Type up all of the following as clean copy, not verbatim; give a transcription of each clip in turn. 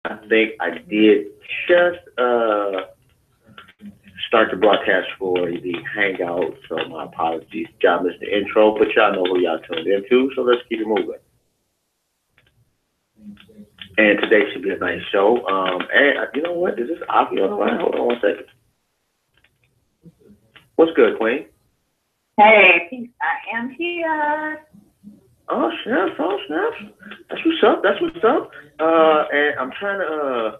I think I did just start the broadcast for the Hangout, so my apologies. Y'all missed the intro, but y'all know who y'all tuned into, so let's keep it moving. And today should be a nice show. And you know what? Is this Avi on the line? Hold on one second. What's good, Queen? Hey, peace. I am here. Oh, snaps, oh, snaps. That's what's up, that's what's up. And I'm trying to,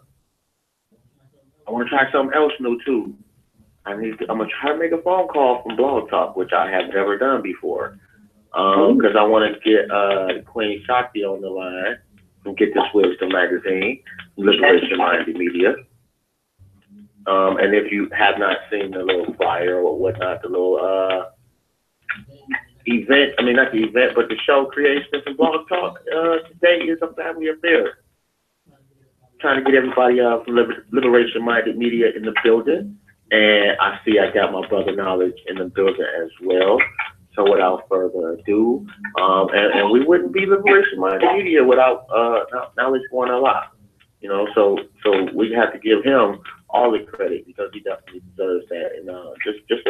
I want to try something else new, too. I'm going to try to make a phone call from Blog Talk, which I have never done before. Because I want to get Queen Shakti on the line from Get This Wisdom magazine, Liberation Minded Media. And if you have not seen the little flyer or whatnot, the little event, I mean, not the event, but the show creation from Blog Talk, today is a family affair. Trying to get everybody from Liberation Minded Media in the building. And I see I got my brother Knowledge in the building as well. So without further ado, and we wouldn't be Liberation Minded Media without Knowledge going a lot. You know, so we have to give him all the credit because he definitely deserves that. And just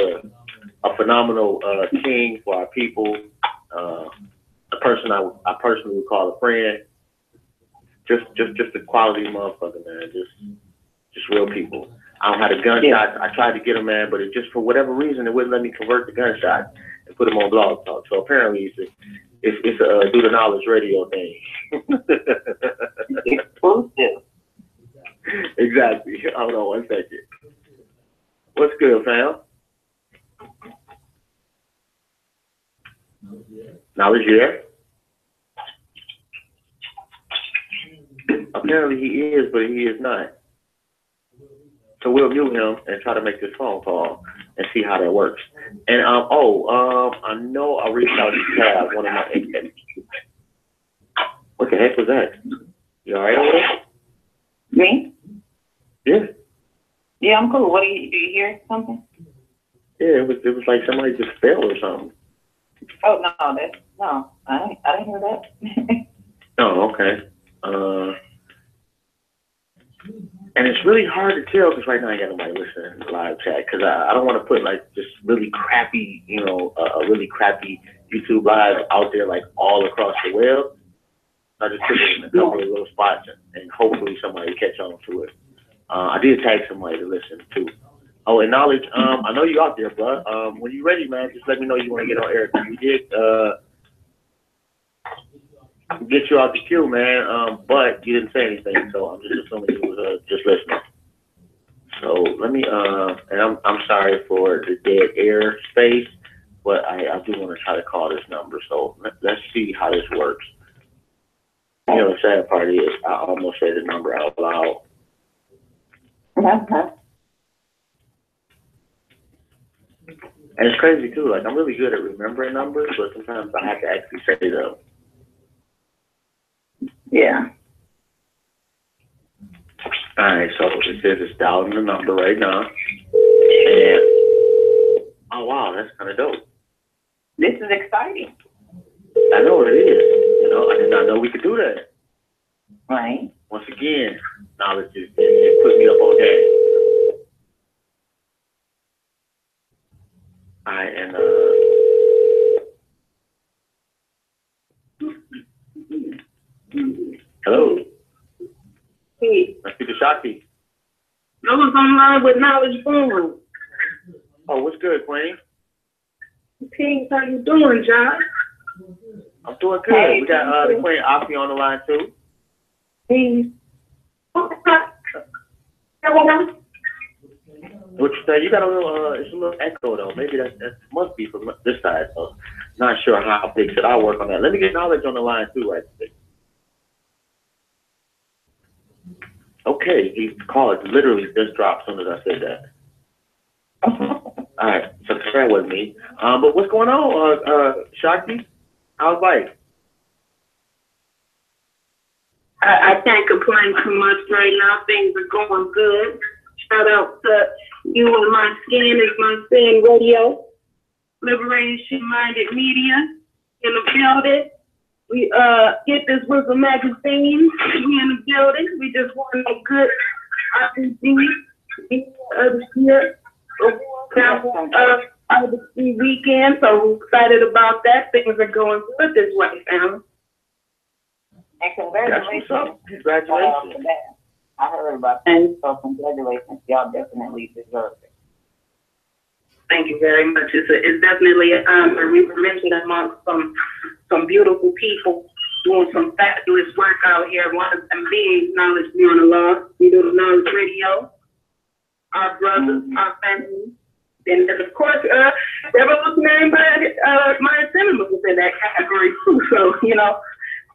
a phenomenal king for our people, a person I personally would call a friend. Just a quality motherfucker, man. Just real people. I don't have the gunshots. I tried to get him, man, but it just for whatever reason it wouldn't let me convert the gunshot and put him on Blog Talk. So apparently it's a do the knowledge radio thing. Exclusive. Exactly. Hold on one second. What's good, fam? Knowledge here? Apparently he is, but he is not. So we'll mute him and try to make this phone call and see how that works. And I know I reached out to Tab, one of my agents. What the heck was that? You all right over there? Me? Yeah. Yeah, I'm cool. What do you hear something? Yeah, it was like somebody just fell or something. Oh no, I didn't hear that. Oh, okay. And it's really hard to tell because right now I got nobody listening to the live chat because I don't want to put like just really crappy, a really crappy YouTube live out there like all across the web. I just put it in a couple of little spots and hopefully somebody catch on to it. I did tag somebody to listen too. Oh, and Knowledge, I know you out there, bro. When you ready, man, just let me know you want to get on air. We did get you out the queue, man, but you didn't say anything, so I'm just assuming you was just listening. So let me, and I'm sorry for the dead air space, but I do want to try to call this number. So let's see how this works. You know, the sad part is I almost said the number out loud. Okay. And it's crazy too. Like I'm really good at remembering numbers, but sometimes I have to actually say them. Yeah. All right, so it says it's dialing the number right now. And oh wow, that's kind of dope. This is exciting. I know it is. You know, I did not know we could do that. Right. Once again, Knowledge just put me up on that. All right, and hello. Hey. I speak to Shakti. I was online with Knowledge Boom. Oh, what's good, Queen? Peace, how you doing, John? I'm doing good. Hey, we got the Queen Afi on the line too. Peace. What you say? You got a little, it's a little echo though. Maybe that must be from this side. So not sure how big should I work on that. Let me get Knowledge on the line too, right quick. Okay, he called literally just dropped as soon as I said that. All right, so that was me. But what's going on, Shakti? How's life? I can't complain too much right now. Things are going good. Shout out to you and My Skin is My Sin Radio, Liberation Minded Media in the building. We Get This Wisdom magazine. We in the building. We just won a good RPG of the year of the weekend. So we're excited about that. Things are going good this way, family. And congratulations. Congratulations. I heard about that, so congratulations. Y'all definitely deserve it. Thank you very much. It's definitely an honor. We were mentioned amongst some beautiful people doing some fabulous work out here. One of them being Knowledge Beyond the Law. We do the Knowledge Radio. Our brothers, our family. And of course, Revolutionary Mind Cinema was in that category too. So, you know,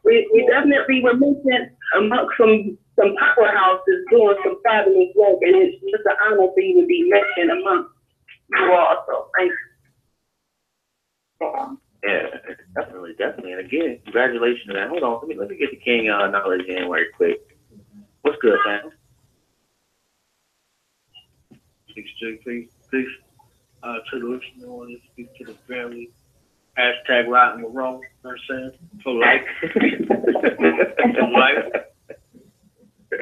we definitely were mentioned amongst some powerhouses doing some fabulous work, and it's just an honor for you to be mentioned amongst you all. So thanks. Yeah, definitely. And again, congratulations. And hold on, let me get the King knowledge in right quick. What's good, fam? Peace. To the listener, I want to speak to the family. Hashtag riding with Rome, you know what I'm saying? For life. For life. I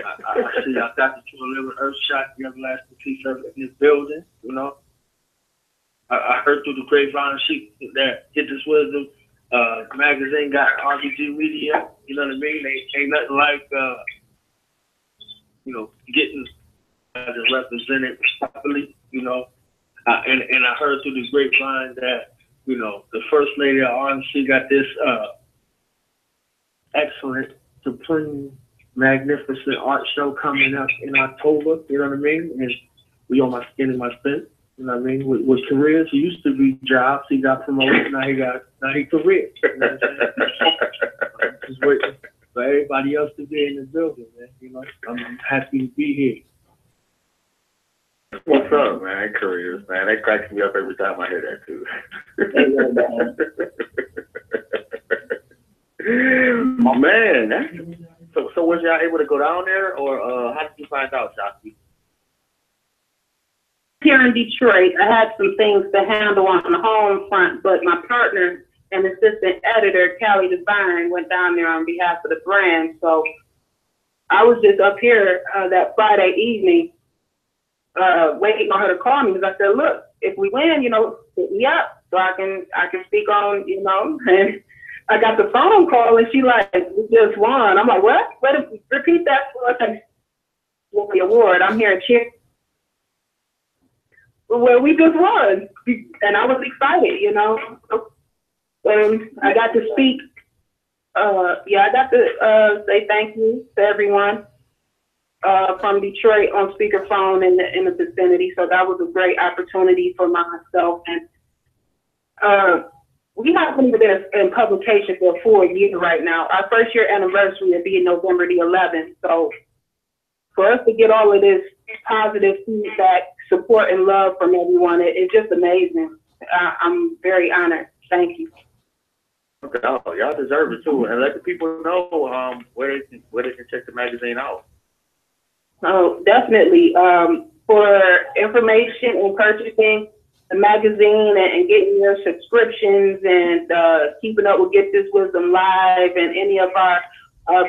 see y'all got the 211 Earth Shakti, everlasting peace in this building, you know. I heard through the grapevine sheet that Get This Wisdom magazine got RBG Media, you know what I mean? They ain't nothing like, you know, getting represented properly, you know. And I heard through the grapevine that, you know, the First Lady of RNC got this excellent, supreme, magnificent art show coming up in October, you know what I mean? And we on my skin and my spin, you know what I mean? With careers, he used to be jobs, he got promoted, now he career. You know what I'm saying? Just waiting for everybody else to be in the building, man. You know, I'm happy to be here. What's up, man? Careers, man. That cracks me up every time I hear that too. Man, so was y'all able to go down there, or how did you find out, Shakti? Here in Detroit, I had some things to handle on the home front, but my partner and assistant editor, Callie Devine, went down there on behalf of the brand. So I was just up here that Friday evening, waiting on her to call me, because I said, look, if we win, you know, hit me up so I can speak on, you know. And I got the phone call, and she like, we just won. I'm like, what? Repeat that for us. Won the award. I'm here cheering. Well, we just won, and I was excited, you know. I got to speak. I got to say thank you to everyone from Detroit on speakerphone in the vicinity. So that was a great opportunity for myself. And we haven't even been in publication for a full year right now. Our first year anniversary will be November the 11th. So for us to get all of this positive feedback, support, and love from everyone, it's just amazing. I'm very honored. Thank you. Okay, y'all deserve it too. And let the people know where they can check the magazine out. Oh, definitely. For information and purchasing the magazine and getting your subscriptions and keeping up with Get This Wisdom Live and any of our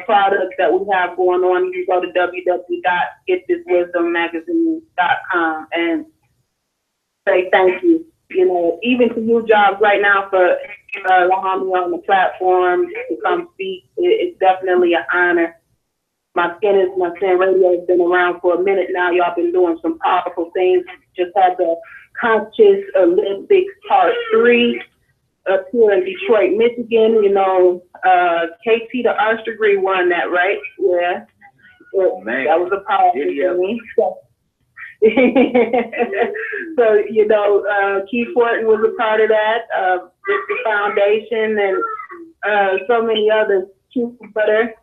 products that we have going on, you can go to www.getthiswisdommagazine.com and say thank you. You know, even to you, Jobs, right now for allowing me on the platform to come speak. It's definitely an honor. My Skin is My Sin Radio has been around for a minute now. Y'all been doing some powerful things. Just had the Conscious Olympics Part 3 up here in Detroit, Michigan. You know, KT the Arts Degree won that, right? Yeah. Man. That was a powerful thing. So, you know, Keith Horton was a part of that, the foundation, and so many others. Butter.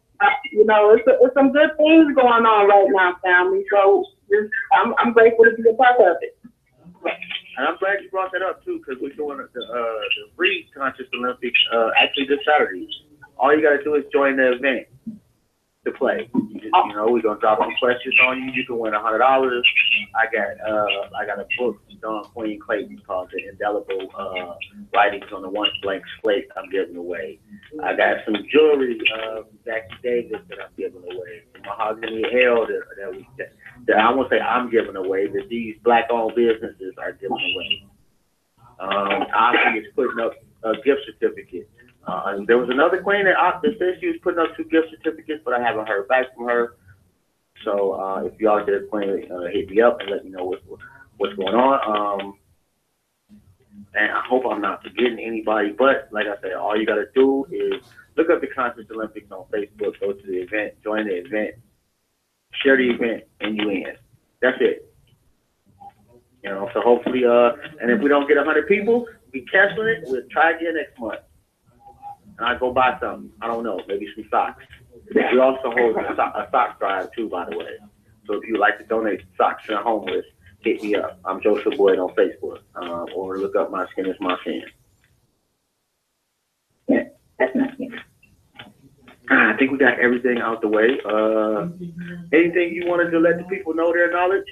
You know, it's some good things going on right now, family. So I'm grateful to be a part of it. And I'm glad you brought that up too, because we're doing the free Conscious Olympics actually this Saturday. All you gotta do is join the event. to play. You know, we're gonna drop some questions on you. You can win $100. I got a book on Queen Clayton called The Indelible Writings on the Once Blank Slate I'm giving away. I got some jewelry, Jackie Davis that I'm giving away. Mahogany L that I won't say I'm giving away, that these black-owned businesses are giving away. Ossie is putting up a gift certificate. And there was another queen that said she was putting up 2 gift certificates, but I haven't heard back from her. So if y'all get a queen, hit me up and let me know what's going on. And I hope I'm not forgetting anybody, but like I said, all you got to do is look up the Conscious Olympics on Facebook, go to the event, join the event, share the event, and you in. That's it. You know, so hopefully, and if we don't get 100 people, we cancel it. We'll try again next month. And I go buy something. I don't know, maybe some socks. We also hold a sock drive too, by the way. So if you'd like to donate socks to the homeless, hit me up. I'm Joseph Boyd on Facebook, or look up My Skin Is My Sin. Yeah, that's nice. I think we got everything out the way. Anything you wanted to let the people know their knowledge?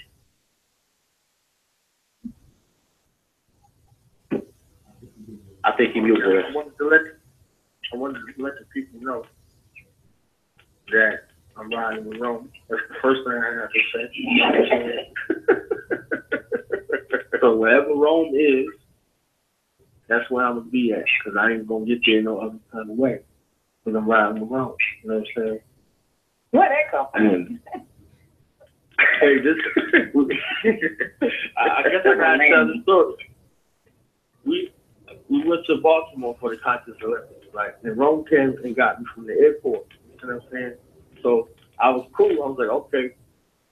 I think he muted us. I wanted to let the people know that I'm riding with Rome. That's the first thing I have to say. So wherever Rome is, that's where I'm gonna be at, because I ain't gonna get there no other kind of way. Because I'm riding with Rome. You know what I'm saying? Where'd that come from? Hey, this. I guess I gotta tell the story. We went to Baltimore for the Conscious Olympics, right? And Rome came and got me from the airport. You know what I'm saying? So I was cool. I was like, okay,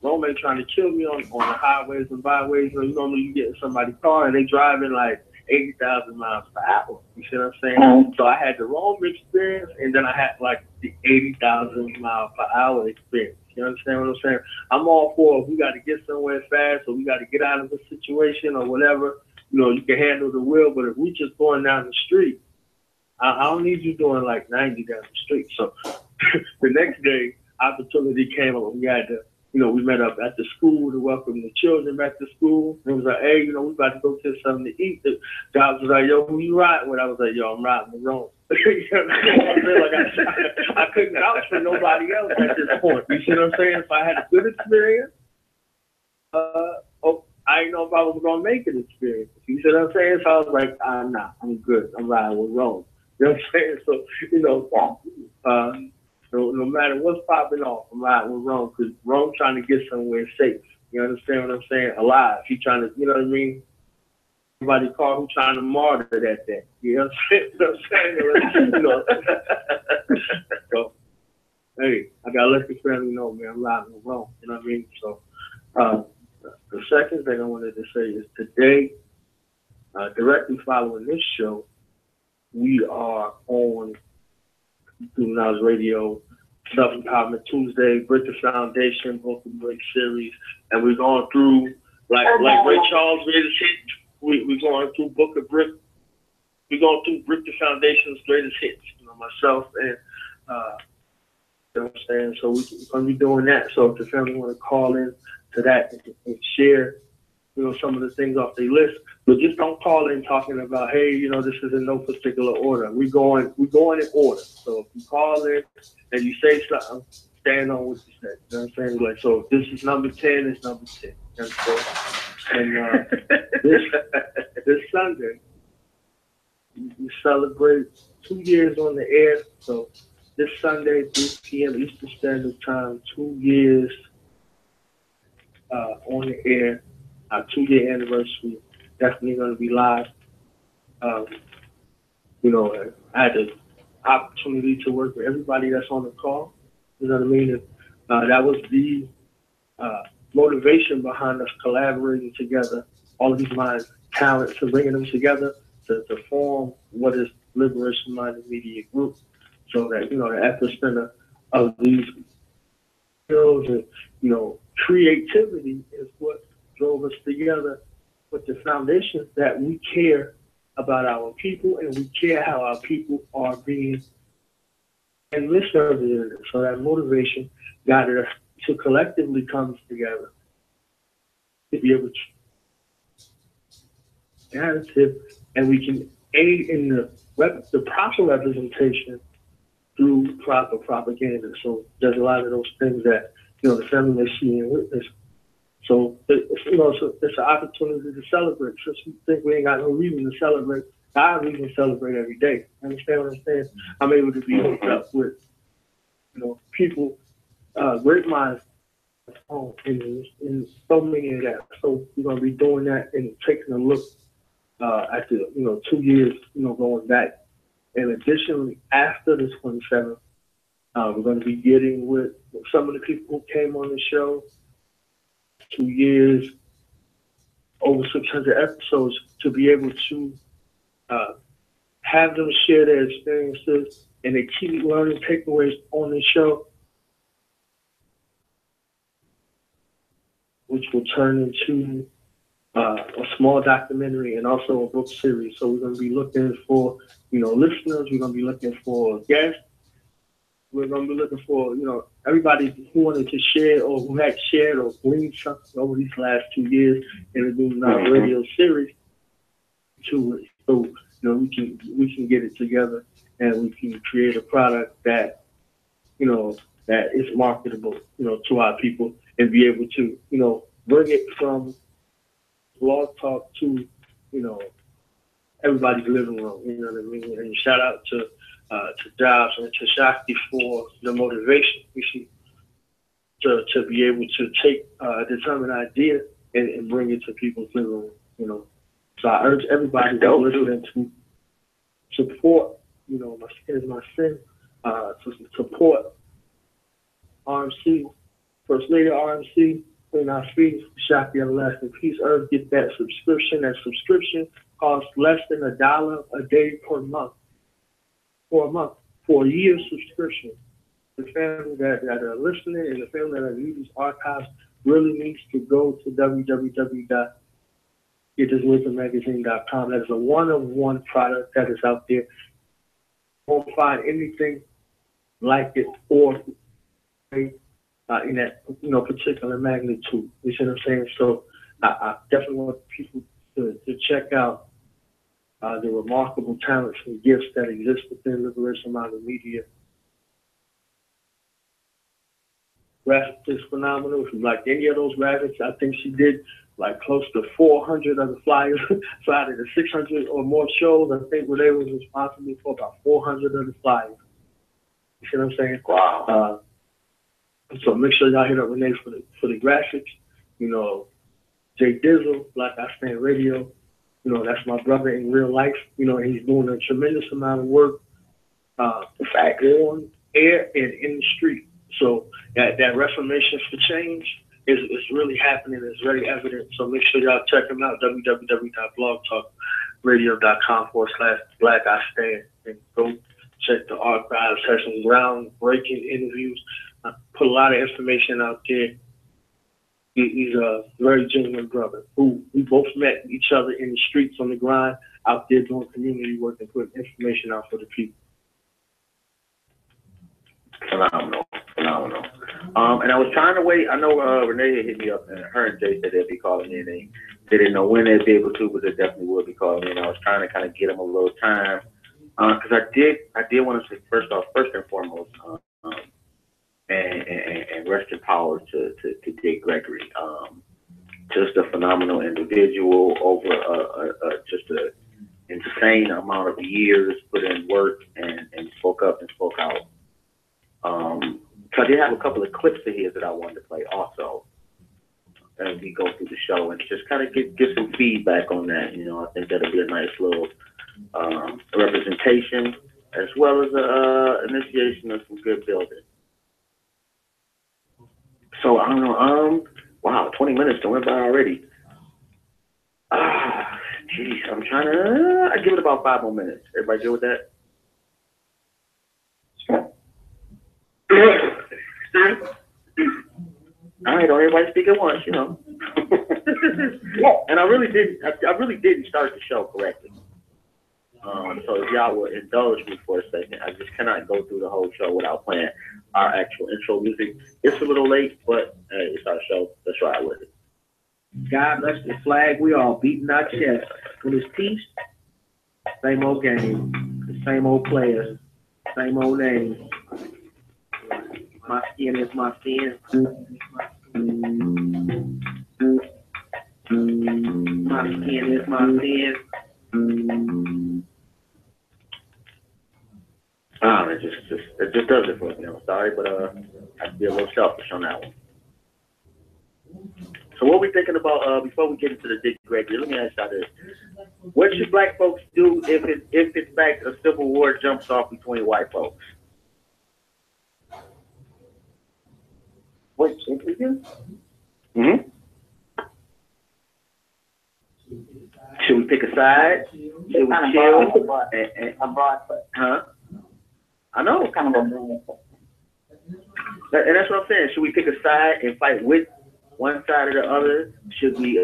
Rome ain't trying to kill me on the highways and byways. You know, you get in somebody's car and they driving like 80,000 miles per hour. You see what I'm saying? Mm-hmm. So I had the Rome experience, and then I had like the 80,000 mile per hour experience. You understand what I'm saying? I'm all for if we got to get somewhere fast or we got to get out of a situation or whatever. You know, you can handle the wheel, but if we just going down the street, I don't need you doing like 90 down the street. So the next day, opportunity came up. We had to, you know, we met up at the school to welcome the children back to school. It was like, hey, you know, we about to go get something to eat. The guy was like, yo, who you riding with? I was like, yo, I'm riding with Rome. You know what I'm saying? Like I couldn't vouch for nobody else at this point. You see what I'm saying? If I had a good experience, I didn't know if I was gonna make an experience. You see what I'm saying? So I was like, nah, I'm good. I'm riding with Rome. You know what I'm saying? So, you know, no matter what's popping off, I'm riding with Rome, because Rome trying to get somewhere safe. You understand what I'm saying? Alive. He trying to, you know what I mean? Somebody called him trying to martyr that day. You know what I'm saying? You know. So, hey, I gotta let the family know, man, I'm riding with Rome. You know what I mean? So, the second thing I wanted to say is today, directly following this show, we are on Through Now's Radio, Self-Empowerment Tuesday, Brick the Foundation, Broken Brick series, and we're going through, like Ray Charles greatest hits, we're going through Book of Brick, we're going through Brick the Foundation's greatest hits, you know, myself and, you know what I'm saying? So we're going to be doing that. So if the family want to call in to that and share, you know, some of the things off their list, but just don't call in talking about, hey, you know, this is in no particular order. We're going in order. So if you call in and you say something, stand on what you said. You know what I'm saying? Like, so this is number 10, it's number 10. You know and this Sunday, we celebrate 2 years on the air. So this Sunday, 3 p.m. Eastern Standard Time, 2 years on the air, our 2-year anniversary, definitely going to be live. You know, I had the opportunity to work with everybody that's on the call. You know what I mean? That was the motivation behind us collaborating together, all of these minds, talents, and bringing them together to form what is Liberation Minded Media Group. So that, you know, the epicenter of these skills and, you know, creativity is what drove us together with the foundation that we care about our people and we care how our people are being and misrepresented it. So that motivation got us to collectively come together to be able to narrative, and we can aid in the proper representation through proper propaganda. So there's a lot of those things that, you know, the family may see and witness. So it's, you know, it's an opportunity to celebrate. Since we think we ain't got no reason to celebrate, I have reason to celebrate every day. Understand what I'm saying? I'm able to be hooked up with, you know, people, great minds in so many of that. So we're gonna be doing that and taking a look at the, you know, 2 years, you know, going back. And additionally, after the 27th, we're going to be getting with some of the people who came on the show, 2 years, over 600 episodes, to be able to have them share their experiences and the key learning takeaways on the show, which will turn into a small documentary and also a book series. So we're going to be looking for, you know, listeners. We're going to be looking for guests. We're going to be looking for, you know, everybody who wanted to share or who had shared or gleaned something over these last 2 years in doing our radio series to it. So, you know, we can get it together and we can create a product that, you know, that is marketable, you know, to our people and be able to, you know, bring it from blog talk to, you know, everybody's living room, you know what I mean? And shout out to Jobs and to Shakti for the motivation we see to be able to take a determined idea and bring it to people's living room, you know. So I urge everybody to listen to support, you know, my skin is my sin, to support RMC, First Lady RMC, Queen our feet, Shakti Everlasting Peace Earth. Get that subscription. That subscription costs less than $1 a day per month. For a month, for a year subscription. The family that are listening and the family that read these archives really needs to go to www.getthiswisdommagazine.com. That is a one-of-one product that is out there. You won't find anything like it or in that, you know, particular magnitude. You see what I'm saying? So I definitely want people to check out the remarkable talents and gifts that exist within Liberation Minded Media. Graphics is phenomenal. If you like any of those graphics, I think she did like close to 400 of the flyers. So out of the 600 or more shows, I think Renee was responsible for about 400 of the flyers. You see what I'm saying? Wow. So make sure y'all hit up Renee for the graphics. You know, Dizzle, Black I Stand Radio. You know, that's my brother in real life. You know, he's doing a tremendous amount of work on air and in the street. So that reformation for change is really happening. It's very evident. So make sure y'all check him out, www.blogtalkradio.com/Black I Stand. And go check the archives, have some groundbreaking interviews. Put a lot of information out there. He's a very genuine brother who we both met each other in the streets on the grind, out there doing community work and putting information out for the people. Phenomenal. And I was trying to wait. I know Renee hit me up, and her and Jay said they'd be calling in. They didn't know when they'd be able to, but they definitely will be calling in. I was trying to kind of get them a little time because I did want to say first and foremost, and rest in power to Jay Gregory. Just a phenomenal individual over just an insane amount of years, put in work and spoke up and spoke out. So I did have a couple of clips of his that I wanted to play also as we go through the show and just kind of get some feedback on that. You know, I think that'll be a nice little representation as well as initiation of some good building. So I don't know. Wow, 20 minutes to went by already. Geez, I'm trying to. I give it about 5 more minutes. Everybody good with that? All right, don't everybody speak at once, you know. And I really didn't start the show correctly. So if y'all would indulge me for a second, I just cannot go through the whole show without playing our actual intro music. It's a little late, but hey, it's our show. Let's ride with it. God bless the flag. We all beating our chest. When it's peace, same old game, the same old players, same old names. My skin is my sin. My skin is my sin. It just does it for me. I'm sorry, but I have to be a little selfish on that one. So what we thinking about before we get into the Dick Gregory? Let me ask y'all this: what should black folks do if in fact a civil war jumps off between white folks? What should we do? Mm-hmm. Should we pick a side? Should we chill? A broad question. Huh? I know. It's kind of a broad question. And that's what I'm saying. Should we pick a side and fight with one side or the other? Should we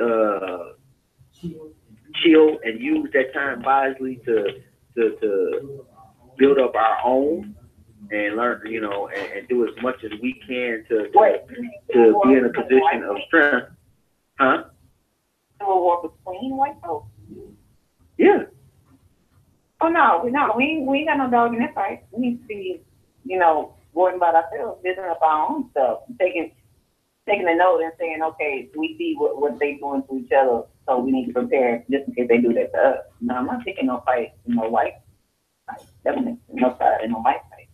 chill and use that time wisely to build up our own and learn, and do as much as we can to be in a position of strength? Huh? Civil war between white folks? Yeah. Oh no, we ain't got no dog in that fight. We need to be, worrying about ourselves, building up our own stuff, taking a note and saying, okay, we see what they doing to each other, so we need to prepare just in case they do that to us. No, I'm not taking no fight in no white fight. Definitely no side in no white fight.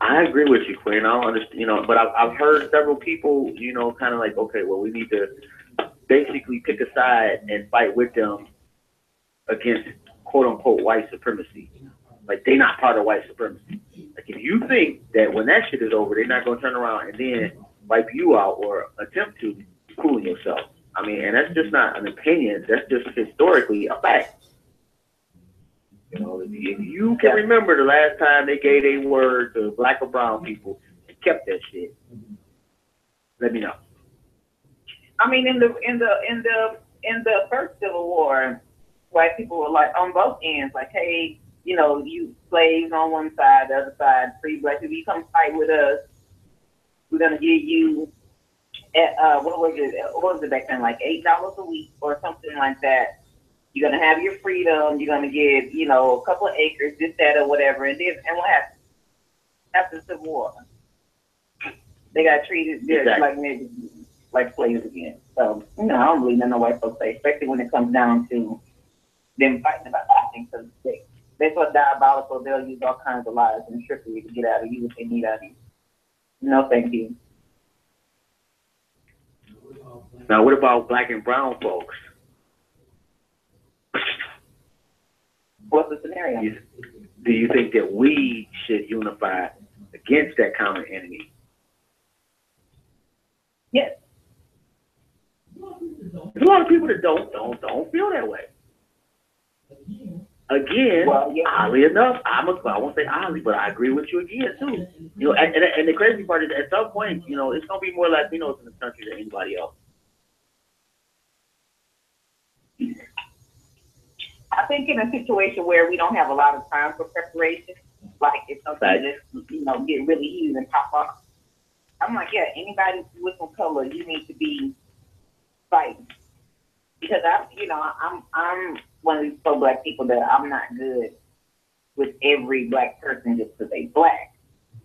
I agree with you, Queen. I don't understand, but I've heard several people, kind of like, okay, well, we need to basically pick a side and fight with them against quote unquote white supremacy. Like, they're not part of white supremacy. Like, if you think that when that shit is over, they're not gonna turn around and then wipe you out or attempt to, fooling yourself. I mean, and that's just not an opinion. That's just historically a fact. If you can remember the last time they gave a word to black or brown people and kept that shit, let me know. I mean, in the first Civil War, white people were like on both ends, like, hey, you slaves on one side, the other side, free black people, you come fight with us, we're gonna give you, what was it back then, like $8 a week or something like that. You're gonna have your freedom. You're gonna get, a couple of acres, this, that, or whatever. And what happened after the Civil War? They got treated like slaves again. So, I don't really know no white folks say, especially when it comes down to them fighting about something, because they're so diabolical, they'll use all kinds of lies and trickery to get out of you what they need out of you. No, thank you. Now, what about black and brown folks? What's the scenario? Do you think that we should unify against that common enemy? Yes. There's a lot of people that don't feel that way. Again, well, yeah. Oddly enough, I won't say oddly, but I agree with you again too. And the crazy part is, at some point, it's gonna be more Latinos in the country than anybody else. I think in a situation where we don't have a lot of time for preparation, like if something just, get really heated and pop up, I'm like, yeah, anybody with some color, you need to be fighting. Because I'm one of these pro-black people that I'm not good with every black person just because they black.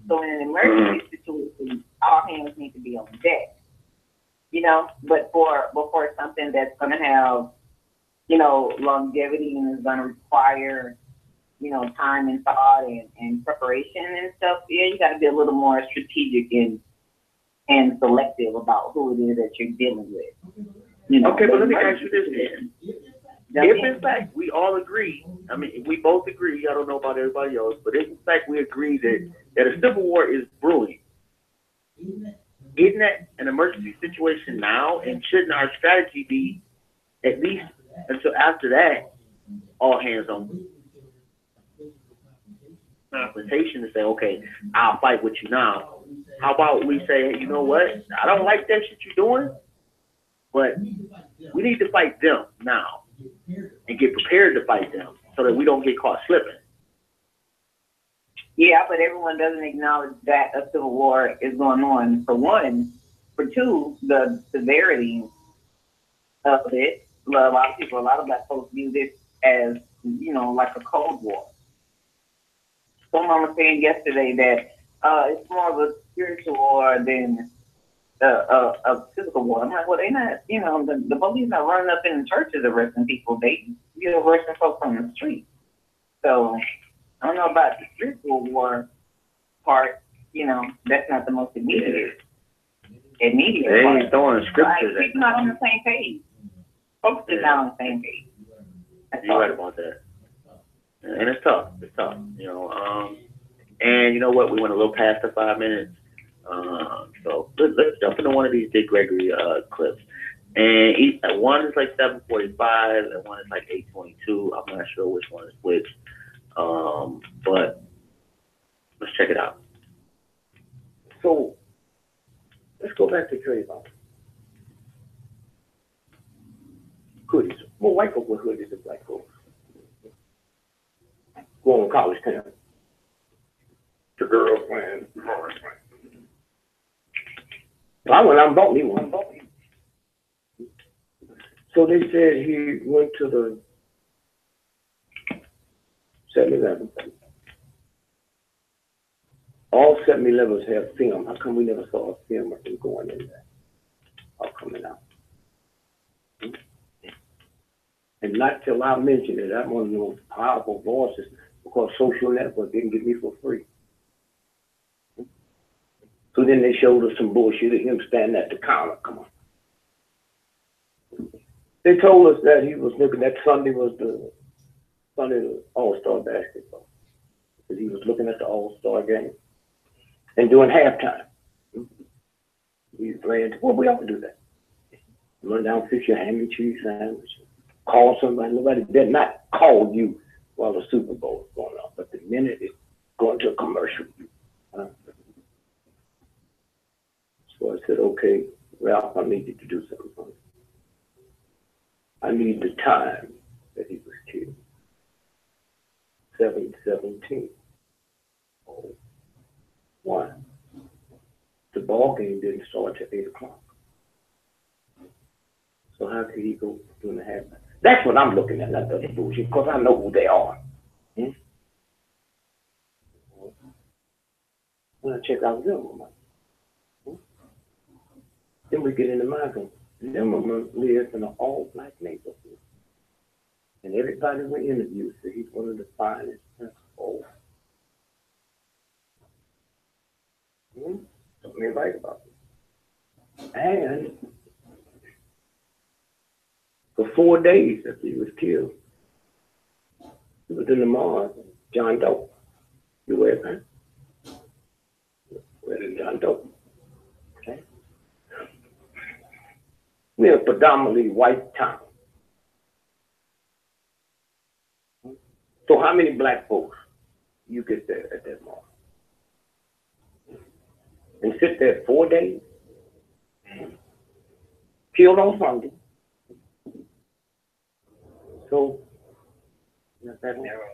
So in an emergency situation, all hands need to be on deck. But for something that's gonna have, longevity and is gonna require, time and thought and preparation and stuff, yeah, you gotta be a little more strategic and selective about who it is that you're dealing with. Okay, but let me ask you this then. If in fact we all agree, I mean, we both agree, I don't know about everybody else, but if in fact we agree that a civil war is brewing, isn't that an emergency situation now? And shouldn't our strategy be, at least until after that, all hands on confrontation to say, okay, I'll fight with you now. How about we say, hey, you know what? I don't like that shit you're doing, but we need to fight them now. and get prepared to fight them so that we don't get caught slipping. Yeah, but everyone doesn't acknowledge that a civil war is going on, for one. For two, the severity of it. A lot of people, a lot of black folks view this as, you know, like a Cold War. Someone was saying yesterday that it's more of a spiritual war than a physical war. I'm like, well, they not, you know, the police not running up in the churches arresting people. They, you know, arresting folks on the street. So I don't know about the spiritual war part. You know, that's not the most immediate. They ain't throwing scriptures. Like, people not on the same page. Folks are not on the same page. You're right about that. And it's tough. It's tough. You know, and you know what? We went a little past the 5 minutes. So let's jump into one of these Dick Gregory clips. And one is like 7:45 and one is like 8:22. I'm not sure which one is which. But let's check it out. So let's go back to Trayvon. Hoodies. More white folk with hoodies than black folks. Going to college town. The girls playing. I went out and bought me one. So they said he went to the 7-Eleven. All 7-Elevens have film. How come we never saw a film of them going in there or coming out? And not till I mentioned it, I'm one of the most powerful voices because Social Network didn't get me for free. So then they showed us some bullshit of him standing at the counter. Come on. They told us that he was looking, that Sunday was the Sunday of All-Star basketball. Because he was looking at the All-Star game. And during halftime, he was playing, well, we ought to do that. Run down, fix your ham and cheese sandwich. Call somebody. Nobody did not call you while the Super Bowl is going on. But the minute it's going to a commercial, so I said, okay, Ralph, I need you to do something for me. I need the time that he was killed. 7/17. Oh, 1. The ball game didn't start till 8 o'clock. So how could he go 2.5? That's what I'm looking at, not the other bullshit, because I know who they are. When I check out Zimmerman, then we get into my room. Zimmerman lives in an all-black neighborhood. And everybody we interviewed said he's one of the finest principals. Something right about it. And for 4 days after he was killed, he was in the Mars, John Doe. You aware of that? Where is John Doe? Okay. We're a predominantly white town. So how many black folks you get there at that Mars? And sit there 4 days? Killed on Sunday. So, not that narrow.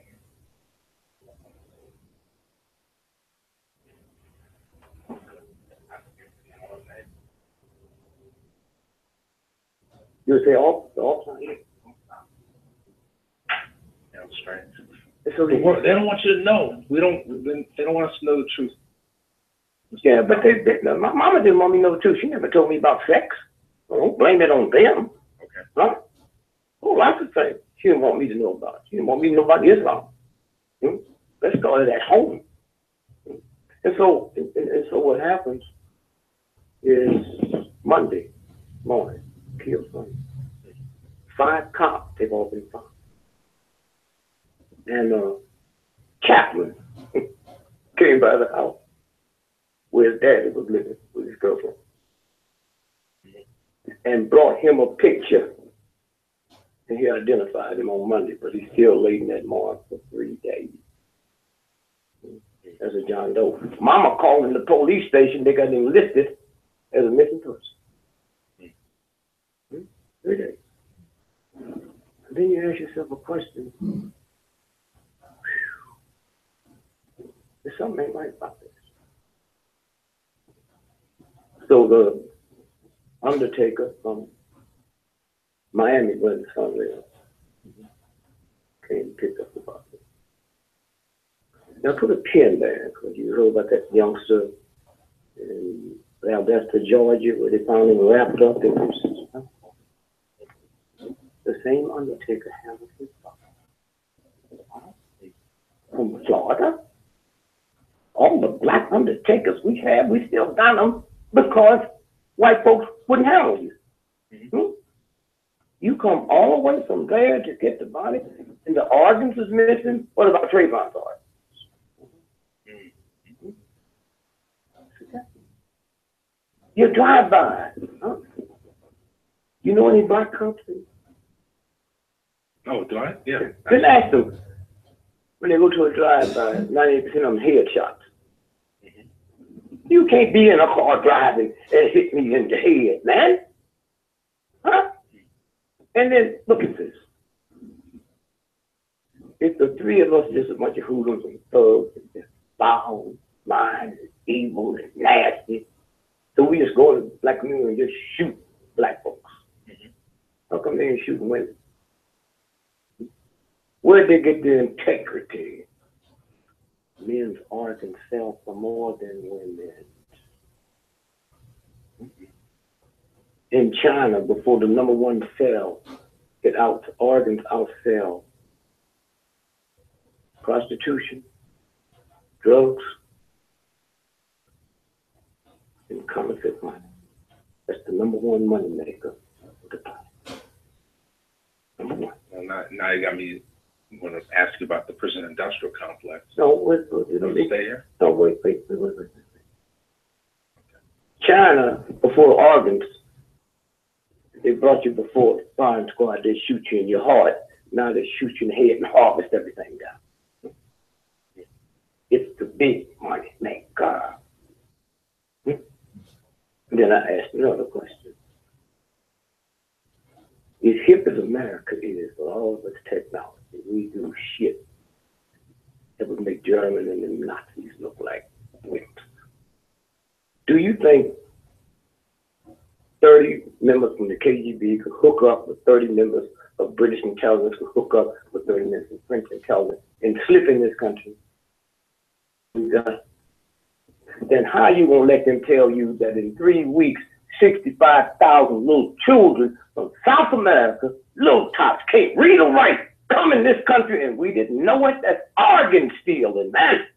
You say all time? That's strange. So They don't want you to know. They don't want us to know the truth. Yeah, but my mama didn't want me to know too. She never told me about sex. Well, don't blame it on them. Okay. Huh? Oh, lots of things she didn't want me to know about. She didn't want me to know about Islam. Let's start it at home. And so what happens is Monday morning, killed Sunday. 5 cops, they've all been found. And chaplain came by the house where his daddy was living with his girlfriend and brought him a picture. And he identified him on Monday, but he's still laid in that morgue for 3 days. That's a John Doe. Mama called in the police station. They got him listed as a missing person. 3 days. Then you ask yourself a question. There's something ain't right about this. So the undertaker from Miami, where the son lives, came and picked up the body. Now put a pin there, because you heard about that youngster in Valdosta, Georgia, where they found him wrapped up in the same undertaker handled his body. From Florida. All the black undertakers we have, we still got them because white folks wouldn't handle you. Mm-hmm. You come all the way from there to get the body, and the organs is missing. What about Trayvon's organs? Mm-hmm. You drive by. Huh? You know any black cops? Oh, do I? Yeah. Just ask them. When they go to a drive-by, 98% of them headshots. You can't be in a car driving and hit me in the head, man. Huh? And then, look at this. If the three of us just a bunch of hoodlums and thugs and just foul, blind, and evil, and nasty, so we just go to the black community and just shoot black folks. How come they ain't shooting women? Where'd they get the integrity? Men's organs sell for more than women. In China, before the number one sell, organs outsell prostitution, drugs, and counterfeit money. That's the number one money maker of the planet. Number one. Well, now you got me. I want to ask you about the prison industrial complex. No, wait, Stay here? No, wait. China, before organs, they brought you before the firing squad, they shoot you in your heart. Now they shoot you in the head and harvest everything down. It's the big money maker. And then I asked another question. As hip as America is with all of its technology, we do shit that would make Germany and the Nazis look like wimps. Do you think 30 members from the KGB could hook up with 30 members of British intelligence, could hook up with 30 members of French intelligence and slip in this country? Then how are you going to let them tell you that in 3 weeks, 65,000 little children from South America, little tots, can't read or write, come in this country and we didn't know it? That's organ stealing, man.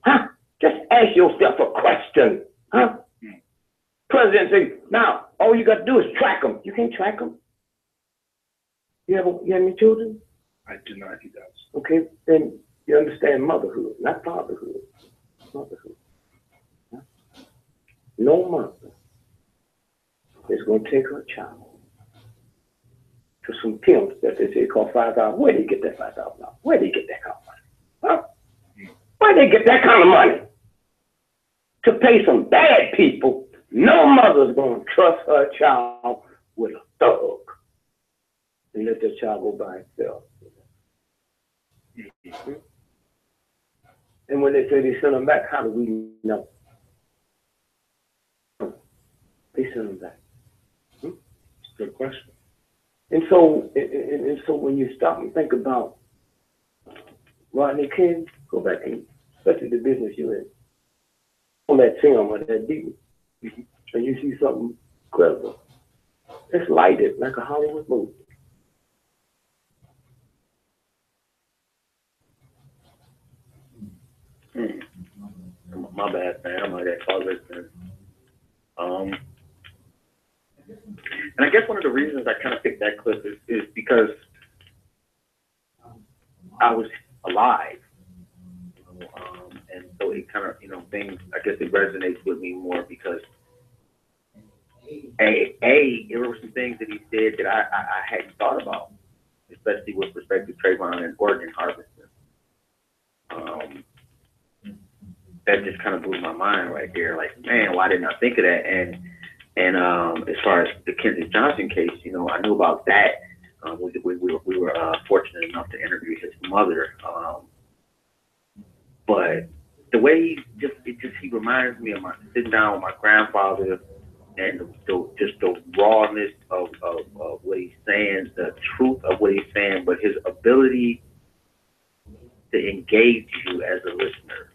Huh? Just ask yourself a question. Huh? President say, now, all you got to do is track them. You can't track them. You have any children? I do not, he does. Okay, then you understand motherhood, not fatherhood. Motherhood. Huh? No mother is going to take her child to some pimps that they say cost $5,000. Where did he get that $5,000? Where did he get that kind of money? Huh? Where did they get that kind of money? To pay some bad people. No mother's going to trust her child with a thug and let their child go by itself. Mm-hmm. And when they say they send them back, how do we know? They send them back. Good question. And so when you stop and think about Rodney King, go back and especially the business you're in, on that film or that beat, and you see something incredible. It's lighted like a Hollywood movie. My bad, man. I'm like, all listening. And I guess one of the reasons I kind of picked that clip is because I was alive. And so it kind of, things, I guess it resonates with me more because there were some things that he said that I hadn't thought about, especially with respect to Trayvon and organ harvesting. That just kind of blew my mind right there. Like, man, why didn't I think of that? And as far as the Kennedy Johnson case, I knew about that, We were fortunate enough to interview his mother. But the way he reminds me of sitting down with my grandfather, and the rawness of what he's saying, the truth of what he's saying, but his ability to engage you as a listener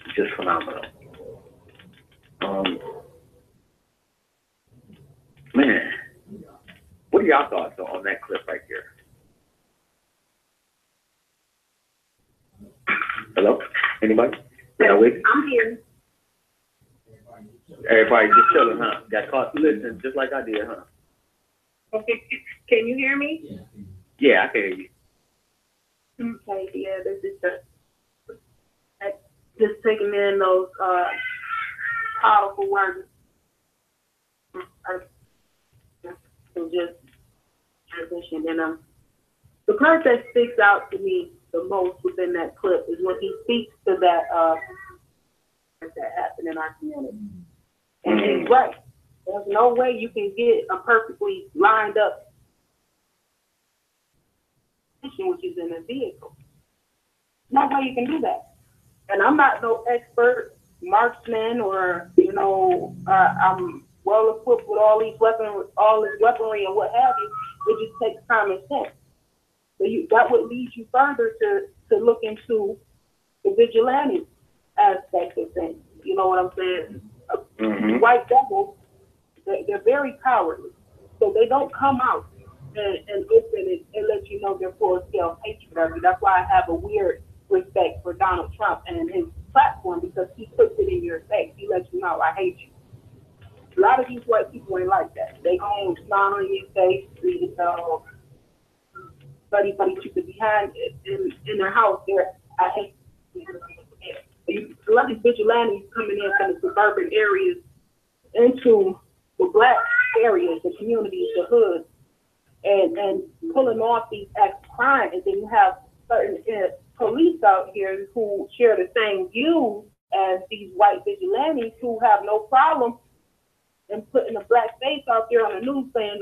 is just phenomenal. Man, what are y'all thoughts on that clip right here? Hello? Anybody? I'm here. Everybody just chilling, huh? Got caught listening just like I did, huh? Okay, can you hear me? Yeah, I can hear you. Okay, yeah, this is just taking in those powerful words. So just transition. And the part that sticks out to me the most within that clip is when he speaks to that happened in our community. And he's right. There's no way you can get a perfectly lined up position which is in a vehicle. No way you can do that. And I'm not no expert marksman or, I'm well equipped with all this weaponry and what have you. It just takes common sense. So that would lead you further to look into the vigilante aspect of things. You know what I'm saying? White devils, they're very cowardly. So they don't come out and open it and let you know their full-scale hatred of you. That's why I have a weird respect for Donald Trump and his platform, because he puts it in your face. He lets you know, I hate you. A lot of these white people ain't like that. They gonna smile in your face, buddy chicken behind in their house there. I hate you. A lot of these vigilantes coming in from the suburban areas into the black areas, the communities, the hoods, and pulling off these acts of crime. And then you have certain police out here who share the same views as these white vigilantes who have no problem in putting a black face out there on the news saying,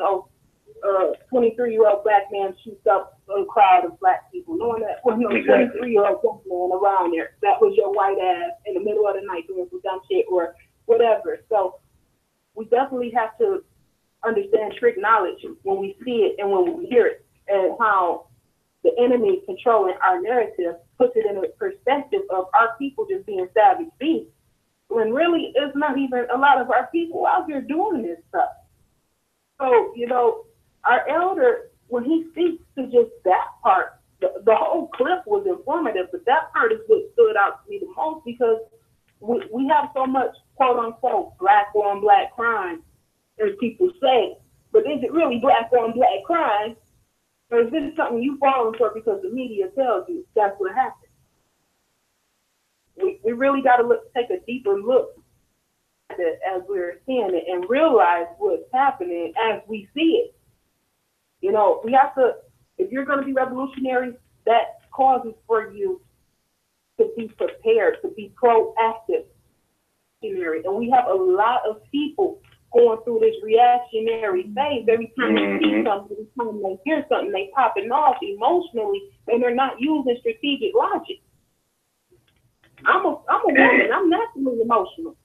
23-year-old black man shoots up a crowd of black people, knowing that was no 23-year-old black man around there. That was your white ass in the middle of the night doing some dumb shit or whatever. So we definitely have to understand trick knowledge when we see it and when we hear it, and how the enemy controlling our narrative puts it in a perspective of our people just being savage beasts, when really it's not even a lot of our people out here doing this stuff. So, our elder, when he speaks to just that part, the whole clip was informative, but that part is what stood out to me the most, because we have so much quote unquote black on black crime, as people say, but is it really black on black crime? Or is this something you falling for because the media tells you that's what happened? We really got to take a deeper look at it as we're seeing it and realize what's happening as we see it. We have to, if you're going to be revolutionary, that causes for you to be prepared, to be proactive. And we have a lot of people going through this reactionary phase. Every time they see something, every time they hear something, they popping off emotionally, and they're not using strategic logic. I'm a woman. I'm naturally emotional.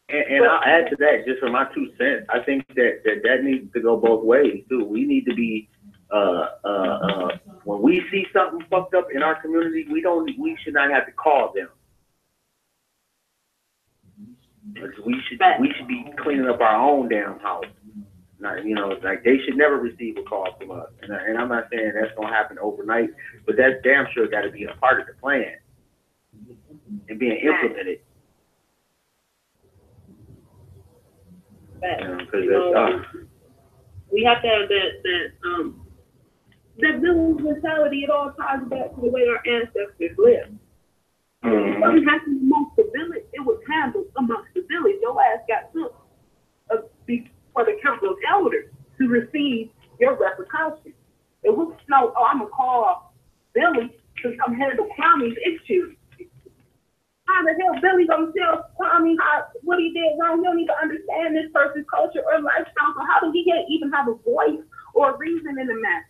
And I'll add to that, just for my 2 cents, I think that needs to go both ways too. We need to be when we see something fucked up in our community, we should not have to call them. We should be cleaning up our own damn house. Not, like they should never receive a call from us. And I'm not saying that's gonna happen overnight, but that's damn sure got to be a part of the plan and being implemented. We have to have that village mentality. It all ties back to the way our ancestors lived. Something happened amongst the village, it was handled amongst the village. Your ass got took for the council of elders to receive your repercussions. It was no, I'm gonna call Billy to come handle Kwame's issues. How the hell Billy gonna tell Kwame what he did wrong? He don't even understand this person's culture or lifestyle. So how do he even have a voice or reason in the matter.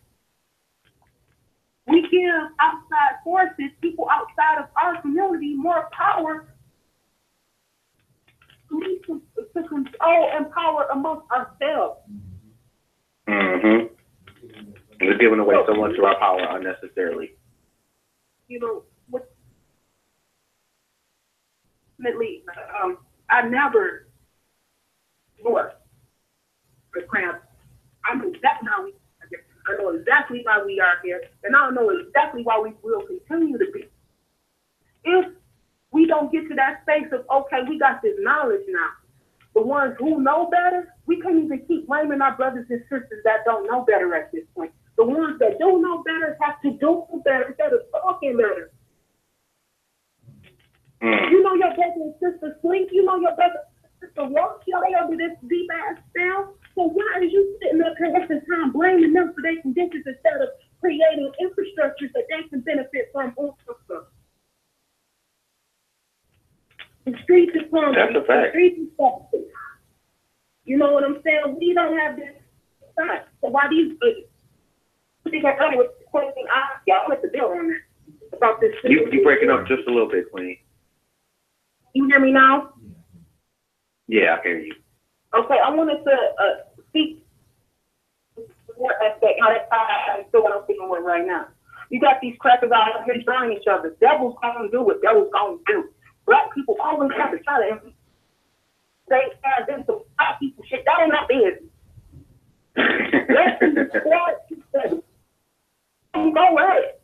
We give outside forces, people outside of our community, more power to control and power amongst ourselves. Mm-hmm. We're giving away so much of our power unnecessarily. You know, I never worked for cramp. I know exactly how we are here. I know exactly why we are here, and I know exactly why we will continue to be. If we don't get to that space of, okay, we got this knowledge now, the ones who know better, we can't even keep blaming our brothers and sisters that don't know better at this point. The ones that do know better have to do better instead of talking better. You know your brother and sister sleep. You know your brother and sister walk. You know they under this deep ass spell. So why are you sitting up here wasting time blaming them for their conditions instead of creating infrastructures that they can benefit from also? The streets is plumbing. That's a fact. The streets is fucking. You know what I'm saying? We don't have this time. So why these I think I was pointing out, y'all let the bill on that about this. You breaking up just a little bit, Queen. You hear me now? Yeah, I hear you. Okay, I wanted to speak what aspect, how that I feel what I'm speaking with right now. You got these crackers out here trying each other. Devil's gonna do what devil's gonna do. Black people always have to try to say them some black people shit. That ain't not business. Let them go at it.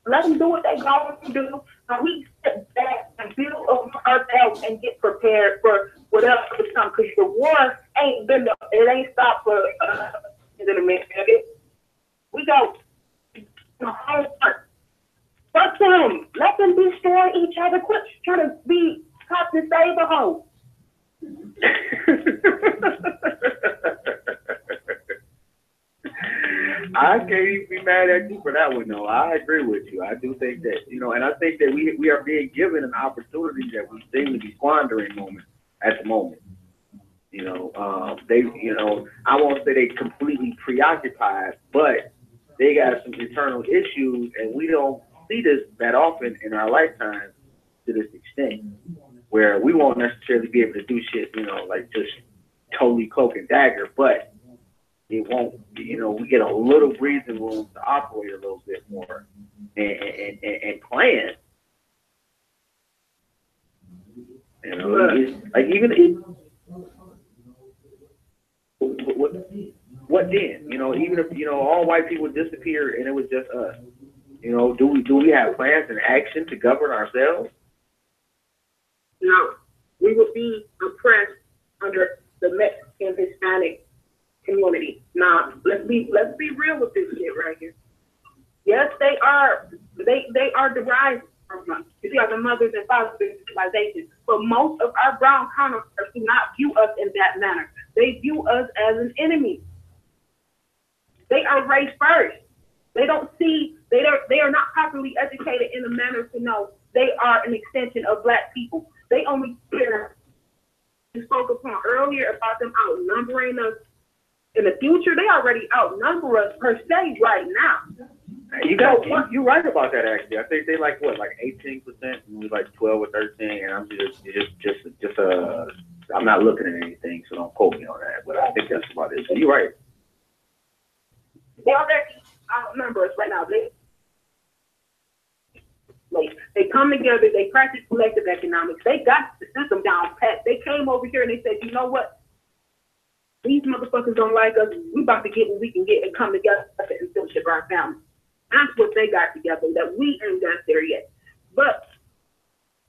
Let them do what they going to do. And we sit back and build ourselves and get prepared for whatever comes. Because the war it ain't stopped for in a minute. We go the whole part. Fuck them. Let them destroy each other. Quit trying to be top to save a hoe. I can't even be mad at you for that one, though. I agree with you. I do think that, and I think that we are being given an opportunity that we seem to be squandering at the moment. I won't say they completely preoccupied, but they got some internal issues, and we don't see this that often in our lifetime to this extent, where we won't necessarily be able to do shit, like just totally cloak and dagger, but it won't, we get a little breathing room to operate a little bit more and plan. Like even what then? Even if all white people disappear and it was just us, do we have plans and action to govern ourselves? No, we would be oppressed under the Mexican Hispanic community. Now, let's be real with this shit right here. Yes, they are derived from us. You see, the mothers and fathers of civilization. But most of our brown counterparts do not view us in that manner. They view us as an enemy. They are race first. They don't see. They are not properly educated in a manner to know they are an extension of black people. They only care. You spoke upon earlier about them outnumbering us. In the future, they already outnumber us per se right now. You're right about that actually. I think they like 18%, and we like 12 or 13, and I'm just I'm not looking at anything, so don't quote me on that. But I think that's about it. So you're right. They already outnumber us right now. They come together. They practice collective economics. They got the system down pat. They came over here and they said, you know what? These motherfuckers don't like us. We about to get what we can get and come together and fellowship our families. That's what they got together, that we ain't got there yet. But